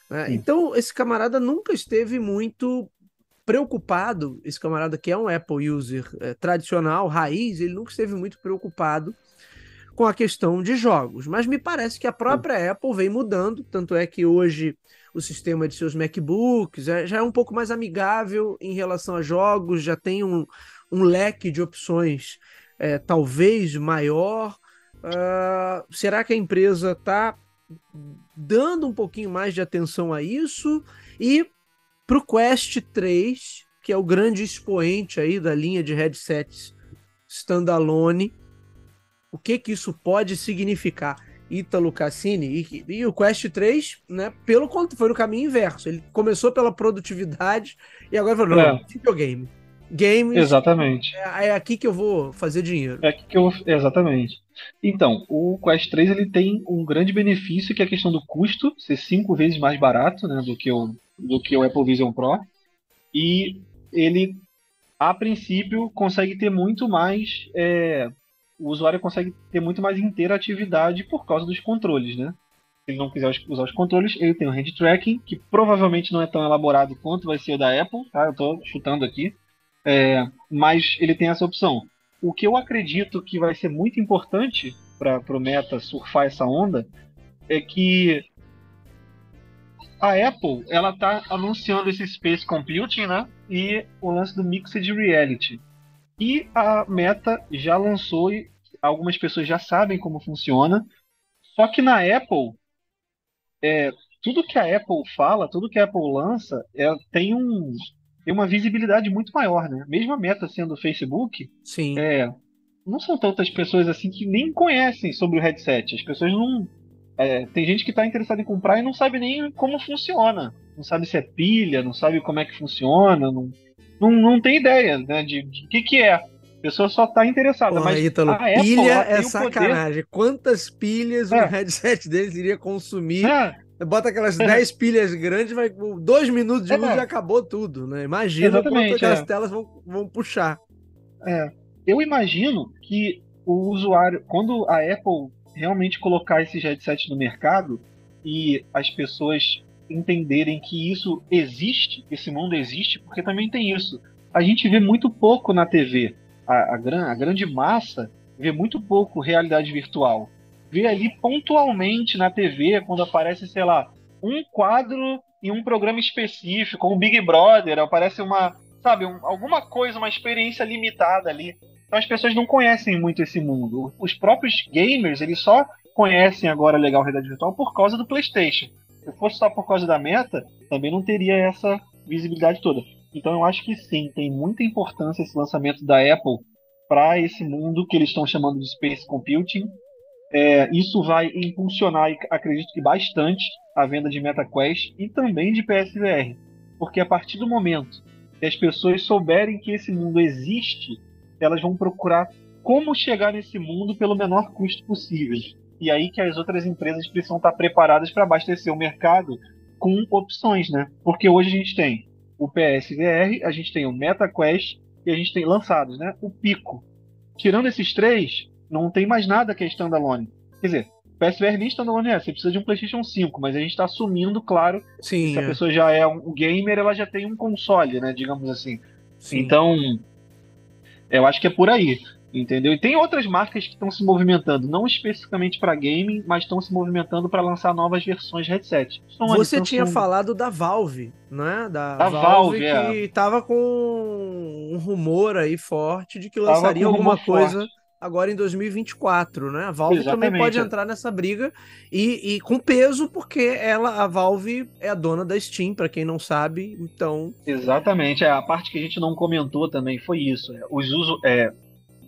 Né? Sim. Então, esse camarada nunca esteve muito preocupado, esse camarada que é um Apple user tradicional, raiz, ele nunca esteve muito preocupado com a questão de jogos. Mas me parece que a própria Apple vem mudando, tanto é que hoje o sistema de seus MacBooks já é um pouco mais amigável em relação a jogos, já tem um leque de opções talvez maior. Será que a empresa está dando um pouquinho mais de atenção a isso? E para o Quest 3, que é o grande expoente aí da linha de headsets standalone, o que isso pode significar? Ítalo Cassini e o Quest 3, né, pelo quanto foi no caminho inverso. Ele começou pela produtividade e agora falou, não, videogame. Games Exatamente. é aqui que eu vou fazer dinheiro. É aqui que eu exatamente. Então, o Quest 3 ele tem um grande benefício que é a questão do custo ser 5 vezes mais barato, né, do que o Apple Vision Pro, e ele a princípio consegue ter muito mais o usuário consegue ter muito mais interatividade por causa dos controles, né? Se ele não quiser usar os controles, ele tem o hand tracking, que provavelmente não é tão elaborado quanto vai ser o da Apple, tá? Eu estou chutando aqui. Mas ele tem essa opção. O que eu acredito que vai ser muito importante para o Meta surfar essa onda é que a Apple ela está anunciando esse Space Computing, né? E o lance do Mixed Reality. E a Meta já lançou, e algumas pessoas já sabem como funciona. Só que na Apple, tudo que a Apple fala, tudo que a Apple lança, tem uma visibilidade muito maior, né? Mesmo a Meta sendo o Facebook, Sim. não são tantas pessoas assim que nem conhecem sobre o headset. As pessoas não. Tem gente que está interessada em comprar e não sabe nem como funciona. Não sabe se é pilha, não sabe como é que funciona, não tem ideia, né, de que é. A pessoa só está interessada, Porra, mas Ítalo, a Apple pilha ela é tem o poder. sacanagem. Quantas pilhas um headset deles iria consumir? É, Bota aquelas é, 10 pilhas grandes, vai 2 minutos de uso e é, acabou tudo, né? Imagina o quanto exatamente. aquelas telas vão puxar. Eu imagino que o usuário, quando a Apple realmente colocar esses headsets no mercado e as pessoas entenderem que isso existe, esse mundo existe, porque também tem isso. A gente vê muito pouco na TV. A grande massa vê muito pouco realidade virtual. Vê ali pontualmente na TV, quando aparece, sei lá, um quadro em um programa específico, um Big Brother, aparece sabe, alguma coisa, uma experiência limitada ali. Então as pessoas não conhecem muito esse mundo. Os próprios gamers, eles só conhecem agora legal realidade virtual por causa do PlayStation. Se fosse só por causa da Meta, também não teria essa visibilidade toda. Então eu acho que sim, tem muita importância esse lançamento da Apple para esse mundo que eles estão chamando de Space Computing. Isso vai impulsionar, acredito que bastante, a venda de MetaQuest e também de PSVR. Porque a partir do momento que as pessoas souberem que esse mundo existe, elas vão procurar como chegar nesse mundo pelo menor custo possível. E aí que as outras empresas precisam estar preparadas para abastecer o mercado com opções, né? Porque hoje a gente tem o PSVR, a gente tem o MetaQuest e a gente tem lançados, né? O Pico. Tirando esses três, não tem mais nada que é standalone. Quer dizer, PSVR nem standalone é, você precisa de um PlayStation 5, mas a gente está assumindo, claro, que se Sim, a pessoa já é um gamer, ela já tem um console, né? Digamos assim. sim. Então, eu acho que é por aí, entendeu? E tem outras marcas que estão se movimentando, não especificamente para gaming, mas estão se movimentando para lançar novas versões de headset. Sony, Você tinha Samsung, falado da Valve, né? Da a Valve Valve, que tava com um rumor aí forte de que tava lançaria com alguma rumor coisa forte. agora em 2024, né? A Valve também pode Exatamente, entrar nessa briga e com peso, porque a Valve é a dona da Steam, para quem não sabe, então. exatamente. A parte que a gente não comentou também foi isso. Os usos,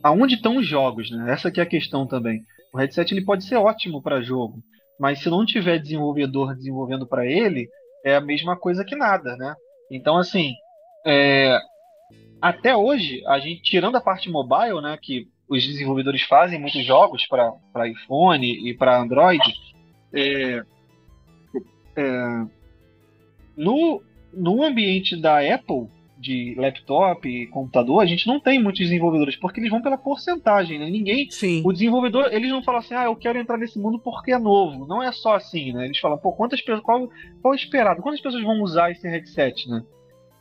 aonde estão os jogos, né? Essa que é a questão também. O headset ele pode ser ótimo para jogo, mas se não tiver desenvolvedor desenvolvendo para ele, é a mesma coisa que nada, né? Então, assim, é, até hoje, a gente, tirando a parte mobile, né, que os desenvolvedores fazem muitos jogos para iPhone e para Android, é, é, no, no ambiente da Apple, de laptop e computador, a gente não tem muitos desenvolvedores, porque eles vão pela porcentagem, né? Ninguém. Sim, O desenvolvedor, eles não falam assim, eu quero entrar nesse mundo porque é novo. Não é só assim, né? Eles falam, pô, quantas pessoas. Qual é o esperado? Quantas pessoas vão usar esse headset, né?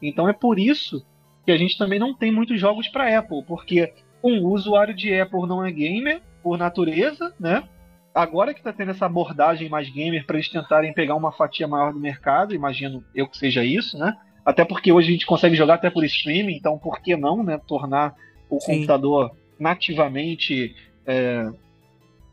Então é por isso que a gente também não tem muitos jogos para Apple, porque o usuário de Apple não é gamer por natureza, né? Agora que está tendo essa abordagem mais gamer para eles tentarem pegar uma fatia maior do mercado, imagino eu que seja isso, né? Até porque hoje a gente consegue jogar até por streaming, então por que não, né? Tornar o sim. computador nativamente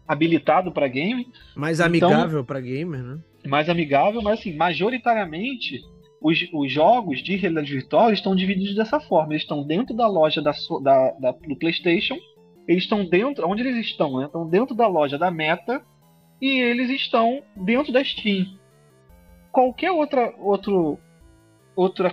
habilitado para game. Mais Então amigável para gamer, né? mais amigável, mas assim, majoritariamente os jogos de realidade virtual estão divididos dessa forma. Eles estão dentro da loja do PlayStation, eles estão dentro, onde eles estão, né? Estão dentro da loja da Meta e eles estão dentro da Steam. Qualquer outra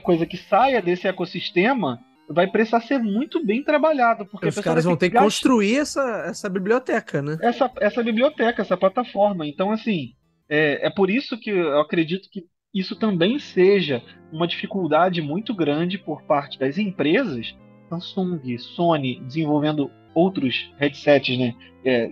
coisa que saia desse ecossistema vai precisar ser muito bem trabalhado, porque a Os pessoa caras vai vão ter ter que que gastar construir essa biblioteca, né? essa biblioteca, essa plataforma. Então, assim, é por isso que eu acredito que isso também seja uma dificuldade muito grande por parte das empresas, Samsung, Sony, desenvolvendo outros headsets, né?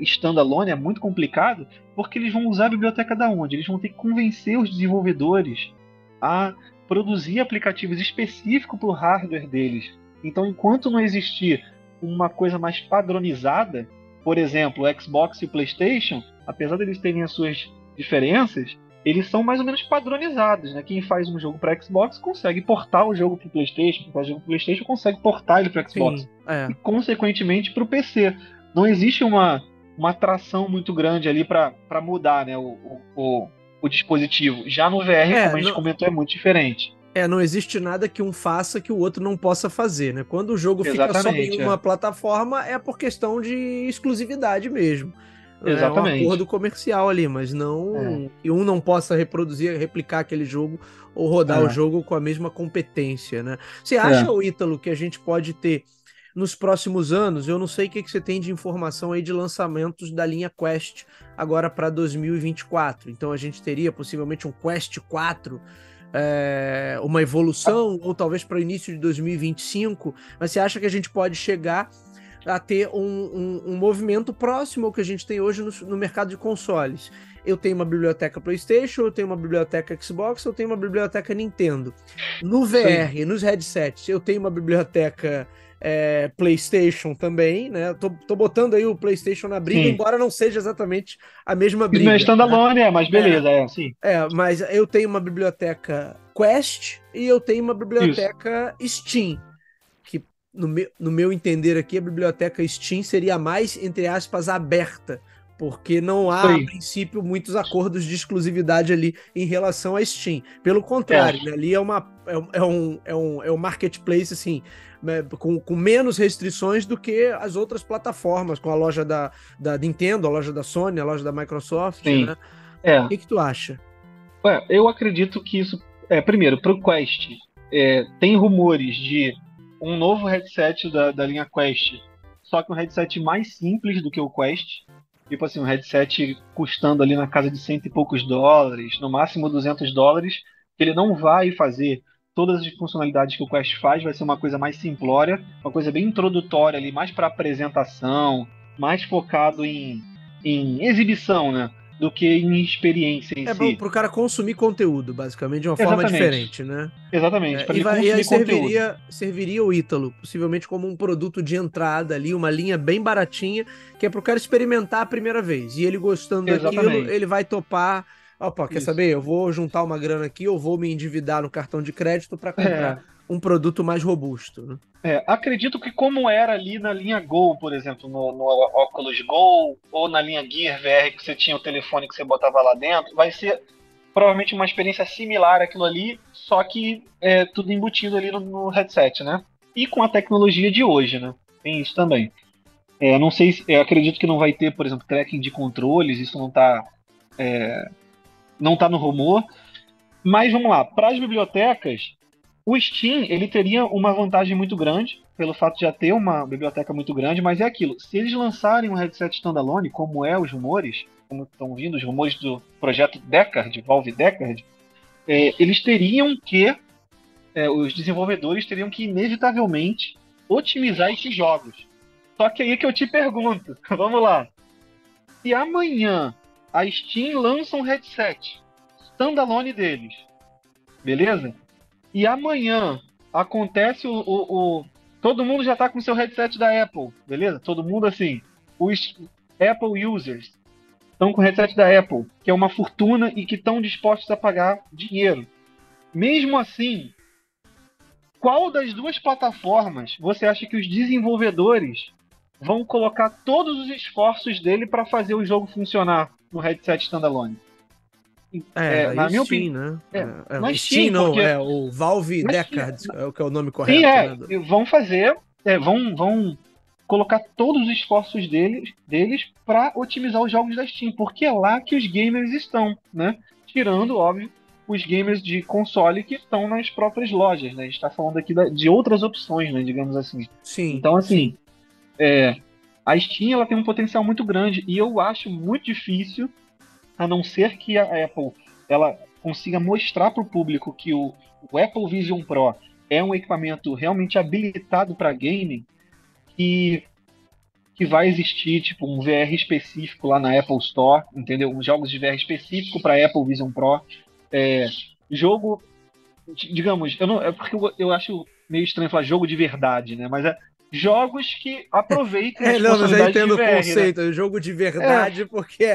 Standalone é muito complicado, porque eles vão usar a biblioteca da onde? Eles vão ter que convencer os desenvolvedores a produzir aplicativos específicos para o hardware deles. Então, enquanto não existir uma coisa mais padronizada, por exemplo, o Xbox e o PlayStation, apesar de eles terem as suas diferenças, eles são mais ou menos padronizados, né? Quem faz um jogo para Xbox consegue portar o jogo para o PlayStation, quem faz o jogo para o PlayStation consegue portar ele para Xbox Sim, é. e, consequentemente, para o PC. Não existe uma atração muito grande ali para mudar, né? O dispositivo. Já no VR, É, como a gente não, comentou, é muito diferente. não existe nada que um faça que o outro não possa fazer, né? Quando o jogo fica só em Exatamente, uma plataforma, é por questão de exclusividade mesmo. É um acordo exatamente. comercial ali, mas É, não que um não possa reproduzir, replicar aquele jogo ou rodar o é, jogo com a mesma competência, né? Você acha, é. Ítalo, que a gente pode ter nos próximos anos? Eu não sei o que você tem de informação aí de lançamentos da linha Quest agora para 2024. Então a gente teria possivelmente um Quest 4, uma evolução, ou talvez para o início de 2025, mas você acha que a gente pode chegar a ter um movimento próximo ao que a gente tem hoje no mercado de consoles? Eu tenho uma biblioteca PlayStation, eu tenho uma biblioteca Xbox, eu tenho uma biblioteca Nintendo. No Isso aí. VR, nos headsets, eu tenho uma biblioteca PlayStation também, né? Tô botando aí o PlayStation na briga, Sim. embora não seja exatamente a mesma Isso não é briga, né? standalone, mas É, beleza, sim. mas eu tenho uma biblioteca Quest e eu tenho uma Isso. biblioteca Steam, que no meu entender aqui, a biblioteca Steam seria a mais, entre aspas, aberta, porque não Isso há, a aí. princípio, muitos acordos de exclusividade ali em relação à Steam. Pelo É, contrário, né, ali é um marketplace, assim, né, com menos restrições do que as outras plataformas, com a loja da Nintendo, a loja da Sony, a loja da Microsoft, sim. né? É. O que tu acha? Eu acredito que isso. Primeiro, para o Quest, tem rumores de um novo headset da linha Quest, só que um headset mais simples do que o Quest. Tipo assim, um headset custando ali na casa de cento e poucos dólares, no máximo US$ 200, que ele não vai fazer todas as funcionalidades que o Quest faz, vai ser uma coisa mais simplória, uma coisa bem introdutória ali, mais para apresentação, mais focado em exibição, né? Do que em experiência em É si. pro cara consumir conteúdo, basicamente, de uma forma Exatamente. diferente, né? Exatamente, para ele E aí consumir conteúdo. serviria o Ítalo, possivelmente como um produto de entrada ali, uma linha bem baratinha, que é pro cara experimentar a primeira vez. E ele gostando daquilo, Exatamente. ele vai topar. Opa, quer Isso. saber? Eu vou juntar uma grana aqui, eu vou me endividar no cartão de crédito para comprar É, um produto mais robusto, né? acredito que como era ali na linha Go, por exemplo, no Oculus Go, ou na linha Gear VR, que você tinha o telefone que você botava lá dentro, vai ser provavelmente uma experiência similar àquilo ali, só que tudo embutido ali no headset, né? E com a tecnologia de hoje, né? Tem isso também. Não sei se, eu acredito que não vai ter, por exemplo, tracking de controles, isso não tá no rumor. Mas vamos lá, para as bibliotecas, o Steam ele teria uma vantagem muito grande, pelo fato de já ter uma biblioteca muito grande, mas é aquilo, se eles lançarem um headset standalone, como os rumores, como estão vindo os rumores do projeto Deckard, Valve Deckard, eles teriam que, os desenvolvedores teriam que inevitavelmente otimizar esses jogos. Só que aí é que eu te pergunto, vamos lá, se amanhã a Steam lança um headset standalone deles, beleza? E amanhã acontece todo mundo já tá com seu headset da Apple, beleza? Todo mundo assim, os Apple users estão com o headset da Apple, que é uma fortuna e que estão dispostos a pagar dinheiro. Mesmo assim, qual das duas plataformas você acha que os desenvolvedores vão colocar todos os esforços dele para fazer o jogo funcionar no headset standalone? Aí Na o minha Steam, opinião, né? na Steam Steam, não, porque é o Valve na Steam, Deckard, é o que é o nome sim, correto, né? vão fazer, vão colocar todos os esforços deles para otimizar os jogos da Steam, porque é lá que os gamers estão, né? Tirando, óbvio, os gamers de console que estão nas próprias lojas, né? A gente está falando aqui de outras opções, né? Digamos assim. Sim, Então, sim. assim, a Steam ela tem um potencial muito grande e eu acho muito difícil, a não ser que a Apple ela consiga mostrar para o público que o Apple Vision Pro é um equipamento realmente habilitado para gaming, que, que vai existir tipo um VR específico lá na Apple Store, entendeu? Uns jogos de VR específico para Apple Vision Pro. É, jogo, digamos, eu não, é porque eu acho meio estranho falar jogo de verdade, né? Mas é jogos que aproveitem as Não, mas eu funcionalidades de entendo o VR, né? conceito, é jogo de É, verdade, porque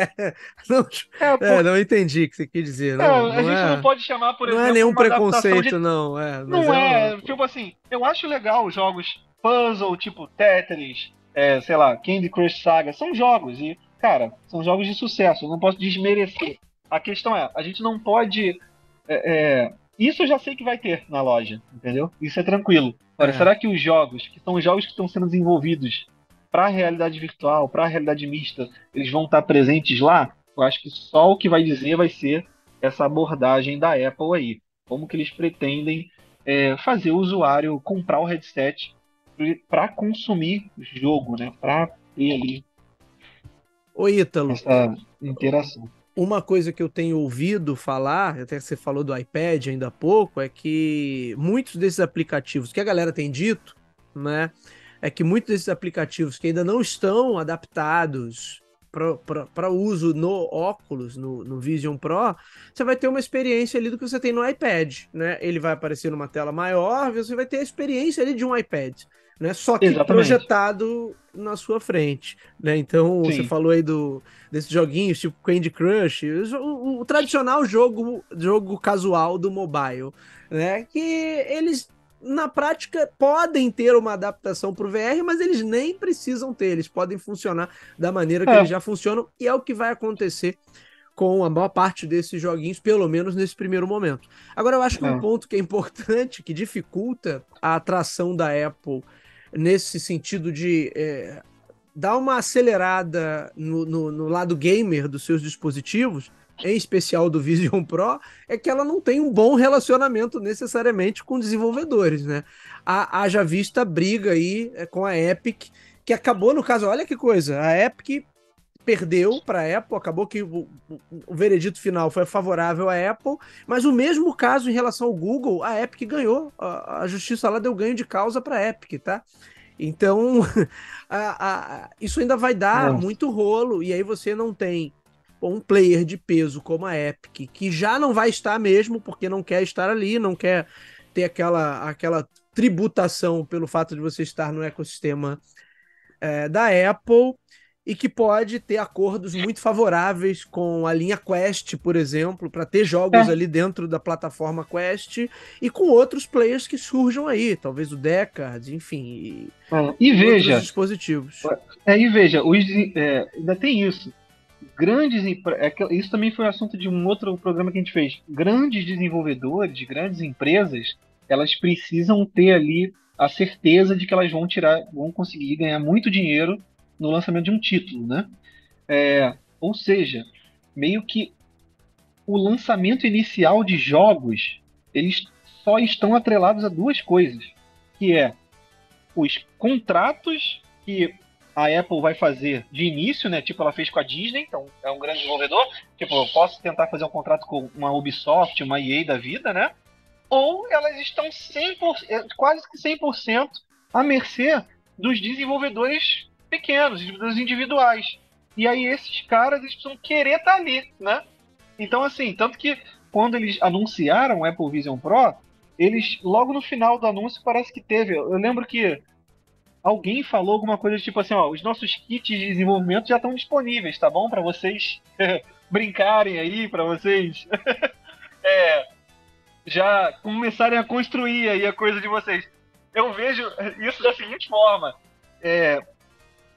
não, é, por, não entendi o que você quis dizer, a gente não pode chamar, por não é exemplo, nenhum uma adaptação de. preconceito, não, mas Não é uma... é, tipo assim, eu acho legal os jogos puzzle, tipo Tetris, sei lá, Candy Crush Saga, são jogos e, cara, são jogos de sucesso, eu não posso desmerecer. A questão é, a gente não pode. Isso eu já sei que vai ter na loja, entendeu? Isso é tranquilo. Agora, É, será que os jogos, que são os jogos que estão sendo desenvolvidos para a realidade virtual, para a realidade mista, eles vão estar presentes lá? Eu acho que só o que vai dizer vai ser essa abordagem da Apple aí. Como que eles pretendem fazer o usuário comprar o headset para consumir jogo, né? Para ter ali Ô Ítalo, essa interação. uma coisa que eu tenho ouvido falar, até que você falou do iPad ainda há pouco, é que muitos desses aplicativos, que a galera tem dito, né, é que muitos desses aplicativos que ainda não estão adaptados para uso no óculos, no Vision Pro, você vai ter uma experiência ali do que você tem no iPad, né? Ele vai aparecer numa tela maior, você vai ter a experiência ali de um iPad, né? Só que Exatamente. projetado na sua frente, né? Então, você Sim. falou aí desses joguinhos tipo Candy Crush, o tradicional jogo casual do mobile, né? Que eles na prática podem ter uma adaptação para o VR, mas eles nem precisam ter, eles podem funcionar da maneira que eles É, já funcionam, e é o que vai acontecer com a maior parte desses joguinhos, pelo menos nesse primeiro momento. Agora, eu acho que um é. ponto que é importante, que dificulta a atração da Apple nesse sentido de dar uma acelerada no lado gamer dos seus dispositivos, em especial do Vision Pro, é que ela não tem um bom relacionamento necessariamente com desenvolvedores, né? Haja vista briga aí com a Epic, que acabou no caso, olha que coisa, a Epic perdeu para a Apple, acabou que o veredito final foi favorável à Apple, mas o mesmo caso em relação ao Google, a Epic ganhou, a justiça lá deu ganho de causa para a Epic, tá? Então, isso ainda vai dar muito rolo, e aí você não tem um player de peso como a Epic, que já não vai estar mesmo, porque não quer estar ali, não quer ter aquela tributação pelo fato de você estar no ecossistema da Apple, e que pode ter acordos muito favoráveis com a linha Quest, por exemplo, para ter jogos ali dentro da plataforma Quest e com outros players que surjam aí, talvez o Deckard, enfim, e veja, outros dispositivos. E veja, ainda tem isso. Isso também foi assunto de um outro programa que a gente fez. Grandes desenvolvedores, grandes empresas, elas precisam ter ali a certeza de que elas vão conseguir ganhar muito dinheiro no lançamento de um título, né? Ou seja, meio que o lançamento inicial de jogos, eles só estão atrelados a duas coisas, que é os contratos que a Apple vai fazer de início, né? Tipo, ela fez com a Disney, então é um grande desenvolvedor. Tipo, eu posso tentar fazer um contrato com uma Ubisoft, uma EA da vida, né? Ou elas estão 100%, quase que 100% à mercê dos desenvolvedores pequenos, dos individuais. E aí esses caras, eles precisam querer estar ali, né? Então, assim, tanto que quando eles anunciaram o Apple Vision Pro, eles, logo no final do anúncio, parece que teve. Eu lembro que alguém falou alguma coisa tipo assim, ó, os nossos kits de desenvolvimento já estão disponíveis, tá bom? Para vocês brincarem aí, para vocês já começarem a construir aí a coisa de vocês. Eu vejo isso da seguinte forma: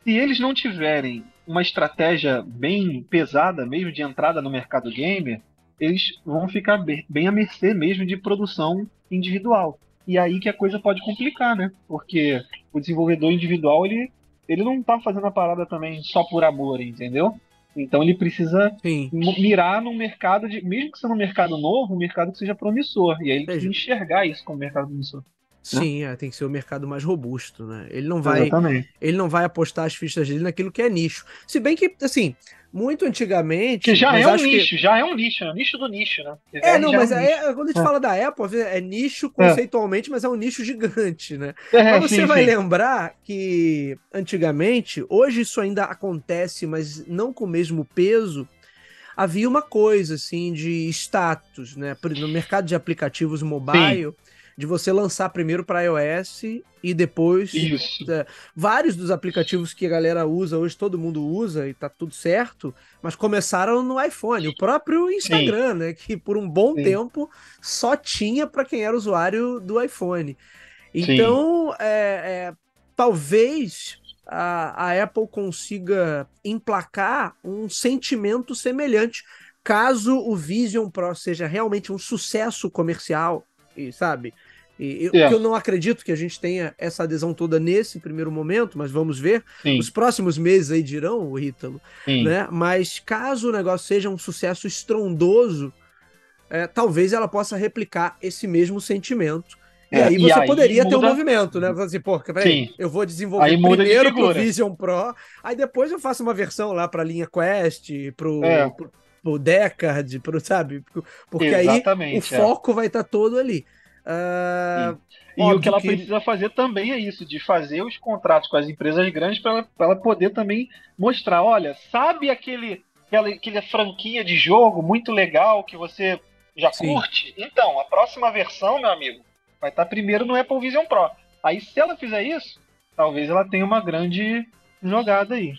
se eles não tiverem uma estratégia bem pesada mesmo de entrada no mercado gamer, eles vão ficar bem à mercê mesmo de produção individual. E aí que a coisa pode complicar, né? Porque o desenvolvedor individual, ele não tá fazendo a parada também só por amor, entendeu? Então ele precisa mirar num mercado, mesmo que seja um mercado novo, um mercado que seja promissor. E aí ele precisa enxergar isso como mercado promissor. Sim, tem que ser o mercado mais robusto, né? Ele não vai apostar as fichas dele naquilo que é nicho. Se bem que, assim, muito antigamente... Que já é um nicho, é o nicho do nicho, né? Quando a gente fala da Apple, é nicho conceitualmente, mas é um nicho gigante, né? Mas você vai lembrar que antigamente, hoje isso ainda acontece, mas não com o mesmo peso, havia uma coisa, assim, de status, né? No mercado de aplicativos mobile... de você lançar primeiro para iOS e depois... vários dos aplicativos que a galera usa hoje, todo mundo usa e tá tudo certo, mas começaram no iPhone. O próprio Instagram, né? Que por um bom tempo só tinha para quem era usuário do iPhone. Então, talvez a Apple consiga emplacar um sentimento semelhante caso o Vision Pro seja realmente um sucesso comercial, e sabe? Que eu não acredito que a gente tenha essa adesão toda nesse primeiro momento, mas vamos ver. Os próximos meses aí dirão, o Ítalo, né? Mas caso o negócio seja um sucesso estrondoso, talvez ela possa replicar esse mesmo sentimento. E aí você poderia ter um movimento, né? Assim, pô, peraí, eu vou desenvolver primeiro pro Vision Pro, aí depois eu faço uma versão lá pra linha Quest, pro Deckard, sabe? Porque aí o foco vai estar todo ali. E o que ela precisa fazer também é isso, de fazer os contratos com as empresas grandes para ela poder também mostrar, olha, sabe aquela franquia de jogo muito legal que você já curte? Então, a próxima versão, meu amigo, vai estar primeiro no Apple Vision Pro. Aí, se ela fizer isso, talvez ela tenha uma grande jogada aí.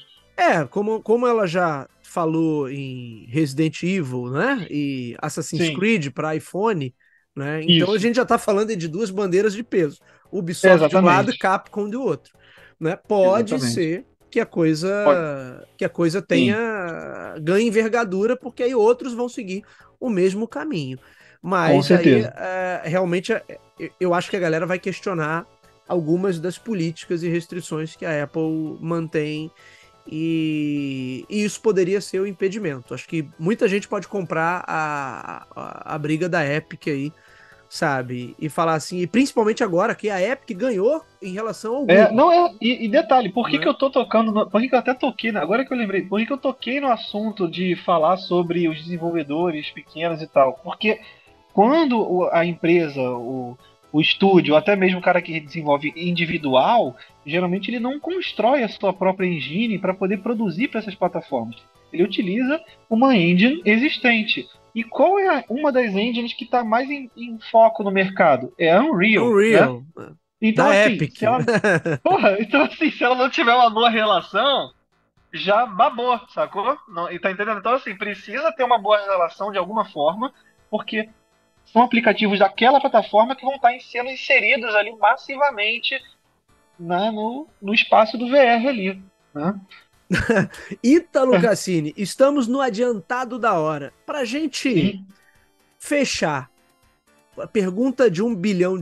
Como ela já falou em Resident Evil, né? E Assassin's Creed para iPhone, né? Então a gente já está falando de duas bandeiras de peso. Ubisoft de um lado e Capcom do outro. Né? Pode ser que a coisa tenha ganhe envergadura, porque aí outros vão seguir o mesmo caminho. Mas aí realmente eu acho que a galera vai questionar algumas das políticas e restrições que a Apple mantém. E isso poderia ser o impedimento. Acho que muita gente pode comprar a briga da Epic aí, sabe? E falar assim, e principalmente agora que a Epic ganhou em relação ao Google. Não é, e detalhe, por que Né? que eu tô tocando, por que que eu até toquei, agora que eu lembrei, por que que eu toquei no assunto de falar sobre os desenvolvedores pequenos e tal? Porque quando a empresa, o estúdio, ou até mesmo o cara que desenvolve individual, geralmente ele não constrói a sua própria engine para poder produzir para essas plataformas. Ele utiliza uma engine existente. E qual é uma das engines que está mais em foco no mercado? É a Unreal, né? Unreal, Então, da assim, Epic. porra, então, assim, se ela não tiver uma boa relação, já babou, sacou? Não, e tá entendendo? Então, assim, precisa ter uma boa relação de alguma forma, porque são aplicativos daquela plataforma que vão estar sendo inseridos ali massivamente, né, no espaço do VR ali. Né? Ítalo Cassini, estamos no adiantado da hora. Pra gente Sim. fechar, a pergunta de US$ 1 bilhão,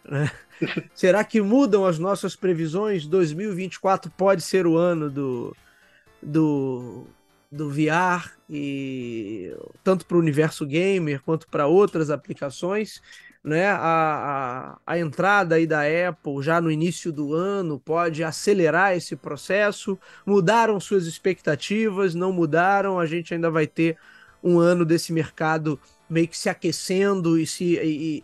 né? Será que mudam as nossas previsões? 2024 pode ser o ano do, do VR, e tanto para o universo gamer quanto para outras aplicações. Né? A entrada aí da Apple já no início do ano pode acelerar esse processo. Mudaram suas expectativas? Não mudaram? A gente ainda vai ter um ano desse mercado meio que se aquecendo e se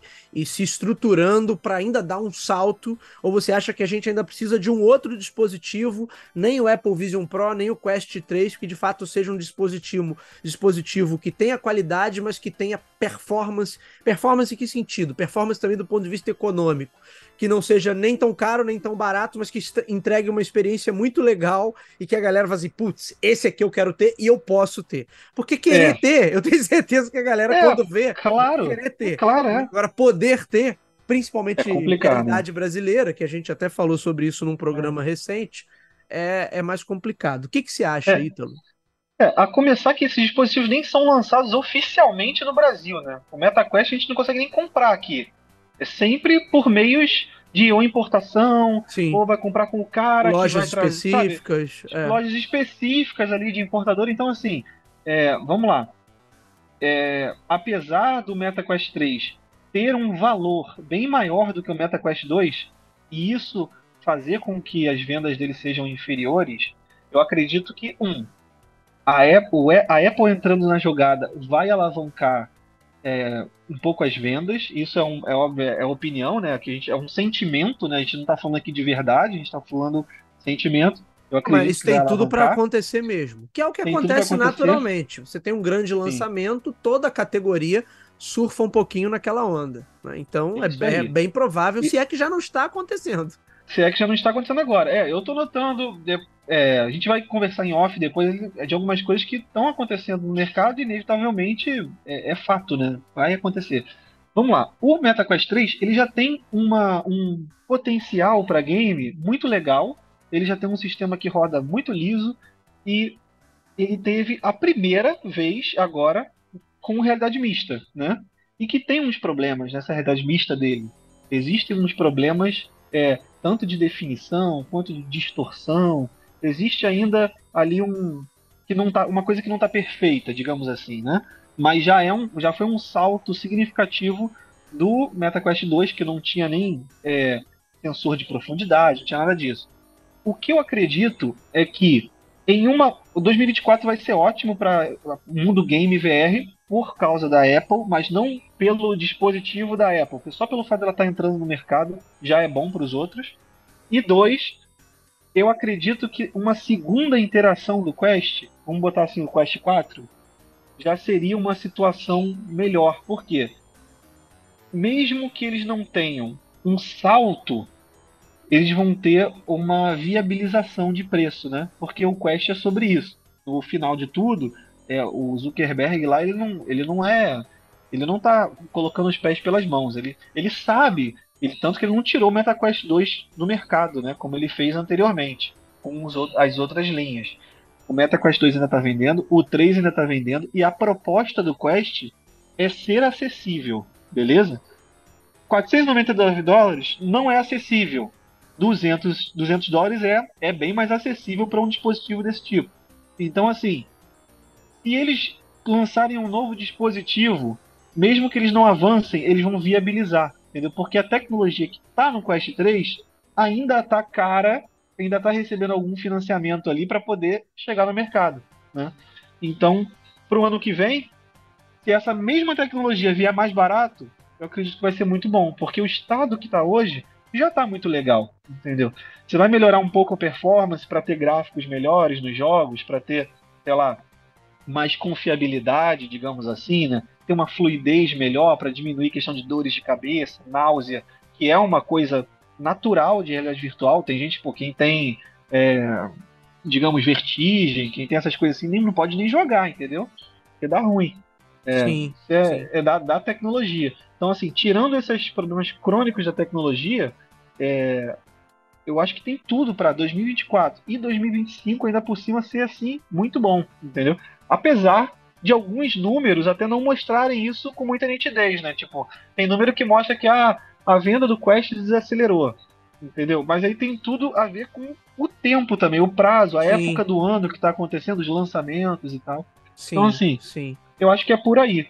estruturando para ainda dar um salto? Ou você acha que a gente ainda precisa de um outro dispositivo, nem o Apple Vision Pro, nem o Quest 3, que de fato seja um dispositivo que tenha qualidade, mas que tenha performance? Performance em que sentido? Performance também do ponto de vista econômico, que não seja nem tão caro, nem tão barato, mas que entregue uma experiência muito legal e que a galera vá assim, putz, esse aqui eu quero ter e eu posso ter. Porque querer É, ter, eu tenho certeza que a galera, quando vê, vai claro. querer É ter. claro, é. Agora, poder ter, É principalmente complicado. realidade brasileira, que a gente até falou sobre isso num programa É. recente, é mais complicado. O que, que você acha, É, Ítalo? a começar que esses dispositivos nem são lançados oficialmente no Brasil, né? O MetaQuest a gente não consegue nem comprar aqui. É sempre por meios de ou importação, Sim, ou vai comprar com o cara que lojas vai trazer, sabe? específicas, Lojas específicas ali de importador. Então, assim, vamos lá. Apesar do MetaQuest 3 ter um valor bem maior do que o MetaQuest 2, e isso fazer com que as vendas dele sejam inferiores, eu acredito que, a Apple entrando na jogada vai alavancar um pouco as vendas. Isso é óbvio, é opinião, né? Que é um sentimento, né? A gente não está falando aqui de verdade, a gente está falando sentimento. Eu mas acredito isso que vai tem tudo para alavancar. acontecer mesmo, que é o que Tem tudo para acontece acontecer. naturalmente. Você tem um grande Sim, lançamento, toda a categoria surfa um pouquinho naquela onda. Né? Então isso é aí. bem provável, se E é que já não está acontecendo. se é que já não está acontecendo agora. Eu estou notando. A gente vai conversar em off depois de algumas coisas que estão acontecendo no mercado e, inevitavelmente, é fato, né? Vai acontecer. Vamos lá. O MetaQuest 3 ele já tem um potencial para game muito legal. Ele já tem um sistema que roda muito liso e ele teve a primeira vez agora com realidade mista, né? E que tem uns problemas nessa realidade mista dele. Existem uns problemas tanto de definição quanto de distorção. Existe ainda ali uma coisa que não está perfeita, digamos assim, né? Mas já foi um salto significativo do MetaQuest 2, que não tinha nem sensor de profundidade, não tinha nada disso. O que eu acredito é que o 2024 vai ser ótimo para o mundo game VR por causa da Apple, mas não pelo dispositivo da Apple, porque só pelo fato dela estar entrando no mercado já é bom para os outros. E dois, eu acredito que uma segunda interação do Quest, vamos botar assim o Quest 4, já seria uma situação melhor. Por quê? Mesmo que eles não tenham um salto, eles vão ter uma viabilização de preço, né? Porque o Quest é sobre isso. No final de tudo, o Zuckerberg lá, ele não tá colocando os pés pelas mãos. Ele sabe, tanto que ele não tirou o MetaQuest 2 do mercado, né? Como ele fez anteriormente, com as outras linhas. O MetaQuest 2 ainda está vendendo, o 3 ainda está vendendo, e a proposta do Quest é ser acessível, beleza? US$ 499 não é acessível. US$ 200 é bem mais acessível para um dispositivo desse tipo. Então, assim, se eles lançarem um novo dispositivo mesmo que eles não avancem, eles vão viabilizar, entendeu? Porque a tecnologia que está no Quest 3 ainda está cara, ainda está recebendo algum financiamento ali para poder chegar no mercado, né? Então, para o ano que vem, se essa mesma tecnologia vier mais barato, eu acredito que vai ser muito bom, porque o estado que está hoje já está muito legal, entendeu? Você vai melhorar um pouco a performance para ter gráficos melhores nos jogos, para ter, sei lá, mais confiabilidade, digamos assim, né? Ter uma fluidez melhor para diminuir questão de dores de cabeça, náusea, que é uma coisa natural de realidade virtual. Tem gente, pô, quem tem, digamos, vertigem, quem tem essas coisas assim, nem, não pode nem jogar, entendeu? Porque dá ruim. Sim, Isso sim. da tecnologia. Então, assim, tirando esses problemas crônicos da tecnologia, eu acho que tem tudo para 2024 e 2025 ainda por cima ser assim muito bom, entendeu? Apesar de alguns números até não mostrarem isso com muita nitidez, né? Tipo, tem número que mostra que a venda do Quest desacelerou, entendeu? Mas aí tem tudo a ver com o tempo também, o prazo, a época Sim, do ano que está acontecendo, os lançamentos e tal. Então, sim, assim, sim. eu acho que é por aí.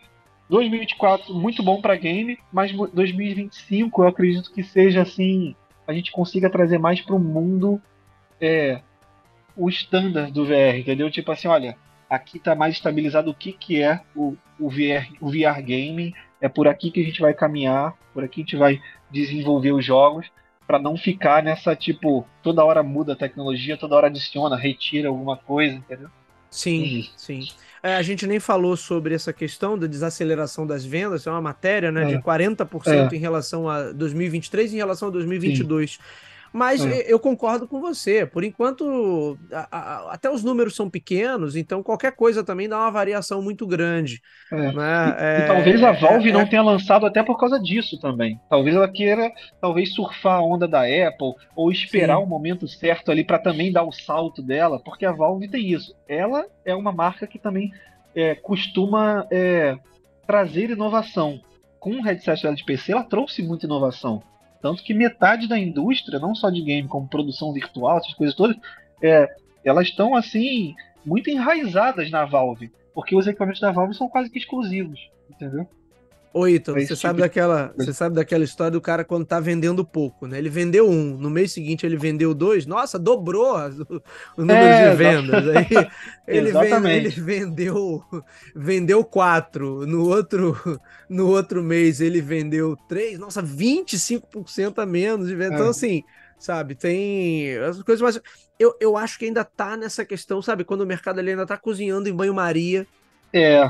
2024 muito bom para game, mas 2025 eu acredito que seja assim, a gente consiga trazer mais para o mundo o standard do VR, entendeu? Tipo assim, olha, aqui está mais estabilizado o que é o VR gaming, é por aqui que a gente vai caminhar, por aqui a gente vai desenvolver os jogos, para não ficar nessa, tipo, toda hora muda a tecnologia, toda hora adiciona, retira alguma coisa, entendeu? Sim, Isso. sim. A gente nem falou sobre essa questão da desaceleração das vendas, é uma matéria, né, de 40% É, em relação a 2023 em relação a sim. 2022. Mas É, eu concordo com você. Por enquanto, até os números são pequenos, então qualquer coisa também dá uma variação muito grande, é. né? E talvez a Valve não tenha lançado até por causa disso também. Talvez ela queira, talvez surfar a onda da Apple ou esperar Sim, o momento certo ali para também dar o salto dela, porque a Valve tem isso. Ela é uma marca que também costuma trazer inovação. Com o headset dela de PC, ela trouxe muita inovação. Tanto que metade da indústria, não só de game, como produção virtual, essas coisas todas, é, elas estão assim muito enraizadas na Valve, porque os equipamentos da Valve são quase que exclusivos, entendeu? ô, Ítalo, Para esse tipo de você coisa. sabe daquela história do cara quando tá vendendo pouco, né? Ele vendeu um, no mês seguinte ele vendeu dois, nossa, dobrou o número de É, vendas. Aí ele exatamente. vendeu quatro, no outro mês ele vendeu três, nossa, 25% a menos de venda. Então, É, assim, sabe, tem as coisas mais. Eu acho que ainda tá nessa questão, sabe, quando o mercado ali ainda tá cozinhando em banho-maria.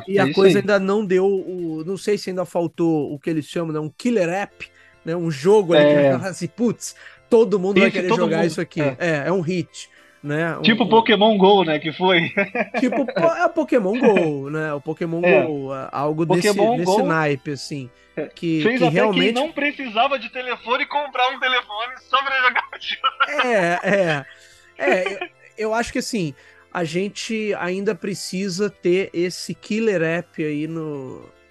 E é a isso coisa aí. ainda não deu não sei se ainda faltou o que eles chamam, né, um killer app, né, um jogo ali que vai É, falar assim, putz, todo mundo vai esse querer todo jogar mundo. isso aqui. É um hit, né? Tipo Pokémon Go, né? Que foi. Tipo, é o Pokémon Go, né? O Pokémon É, Go, algo Pokémon nesse Go naipe, assim, fez que até quem realmente não precisava de telefone comprar um telefone só pra jogar o jogo. é, eu acho que assim, a gente ainda precisa ter esse killer app aí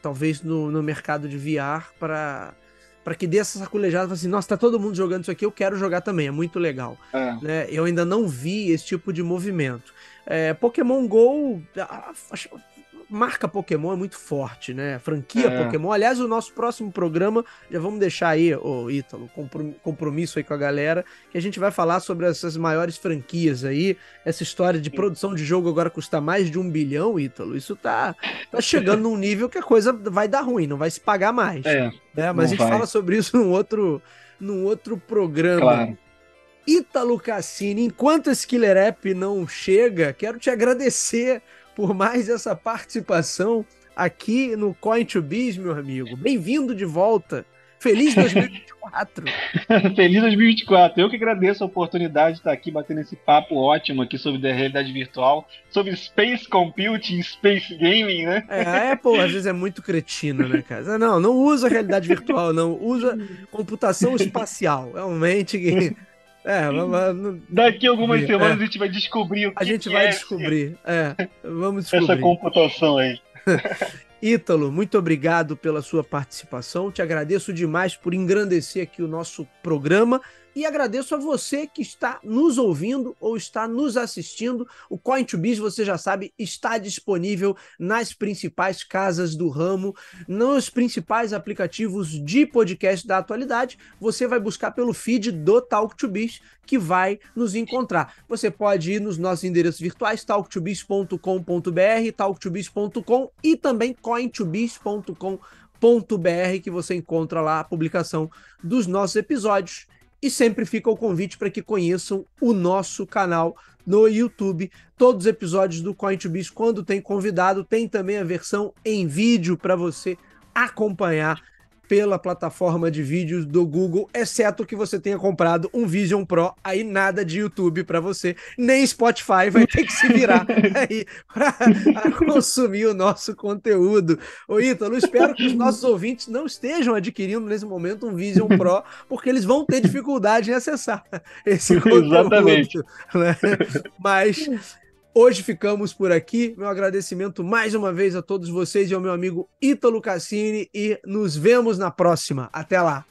talvez no mercado de VR para que dê essa sacolejada, assim, nossa, tá todo mundo jogando isso aqui, eu quero jogar também, é muito legal, É, né? Eu ainda não vi esse tipo de movimento. Pokémon Go, marca Pokémon é muito forte, né? A franquia é, Pokémon. Aliás, o nosso próximo programa, já vamos deixar aí, ô Ítalo, compromisso aí com a galera, que a gente vai falar sobre essas maiores franquias aí, essa história de produção de jogo agora custa mais de 1 bilhão, Ítalo. Isso tá chegando num nível que a coisa vai dar ruim, não vai se pagar mais, é, né? Mas a não gente fala vai, sobre isso num outro programa. claro. Ítalo Cassini, enquanto esse Killer App não chega, quero te agradecer por mais essa participação aqui no Coin to Biz, meu amigo. Bem-vindo de volta. Feliz 2024. Feliz 2024. Eu que agradeço a oportunidade de estar aqui batendo esse papo ótimo aqui sobre a realidade virtual, sobre Space Computing, Space Gaming, né? A Apple às vezes é muito cretina, né, cara? Não, não usa realidade virtual, não. Usa computação espacial. Realmente que. Vamos Daqui a algumas ver. semanas a gente vai descobrir o A que, gente que vai é descobrir. Vamos essa descobrir. computação aí. Ítalo, muito obrigado pela sua participação. Te agradeço demais por engrandecer aqui o nosso programa e agradeço a você que está nos ouvindo ou está nos assistindo. O Coin2Biz, você já sabe, está disponível nas principais casas do ramo, nos principais aplicativos de podcast da atualidade. Você vai buscar pelo feed do Talk2Biz, que vai nos encontrar. Você pode ir nos nossos endereços virtuais, talk2biz.com.br, talk2biz.com e também coin2biz.com.br, que você encontra lá a publicação dos nossos episódios. E sempre fica o convite para que conheçam o nosso canal no YouTube. Todos os episódios do Coin2Biz, quando tem convidado, tem também a versão em vídeo para você acompanhar pela plataforma de vídeos do Google, exceto que você tenha comprado um Vision Pro, aí nada de YouTube para você, nem Spotify, vai ter que se virar aí para consumir o nosso conteúdo. Ô Ítalo, espero que os nossos ouvintes não estejam adquirindo nesse momento um Vision Pro, porque eles vão ter dificuldade em acessar esse conteúdo. Exatamente. Né? Mas hoje ficamos por aqui. Meu agradecimento mais uma vez a todos vocês e ao meu amigo Ítalo Cassini e nos vemos na próxima. Até lá.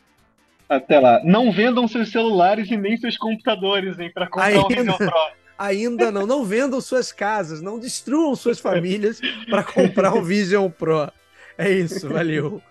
Até lá. Não vendam seus celulares e nem seus computadores, hein, para comprar um Vision Pro. Ainda não. Não vendam suas casas, não destruam suas famílias para comprar um Vision Pro. É isso, valeu.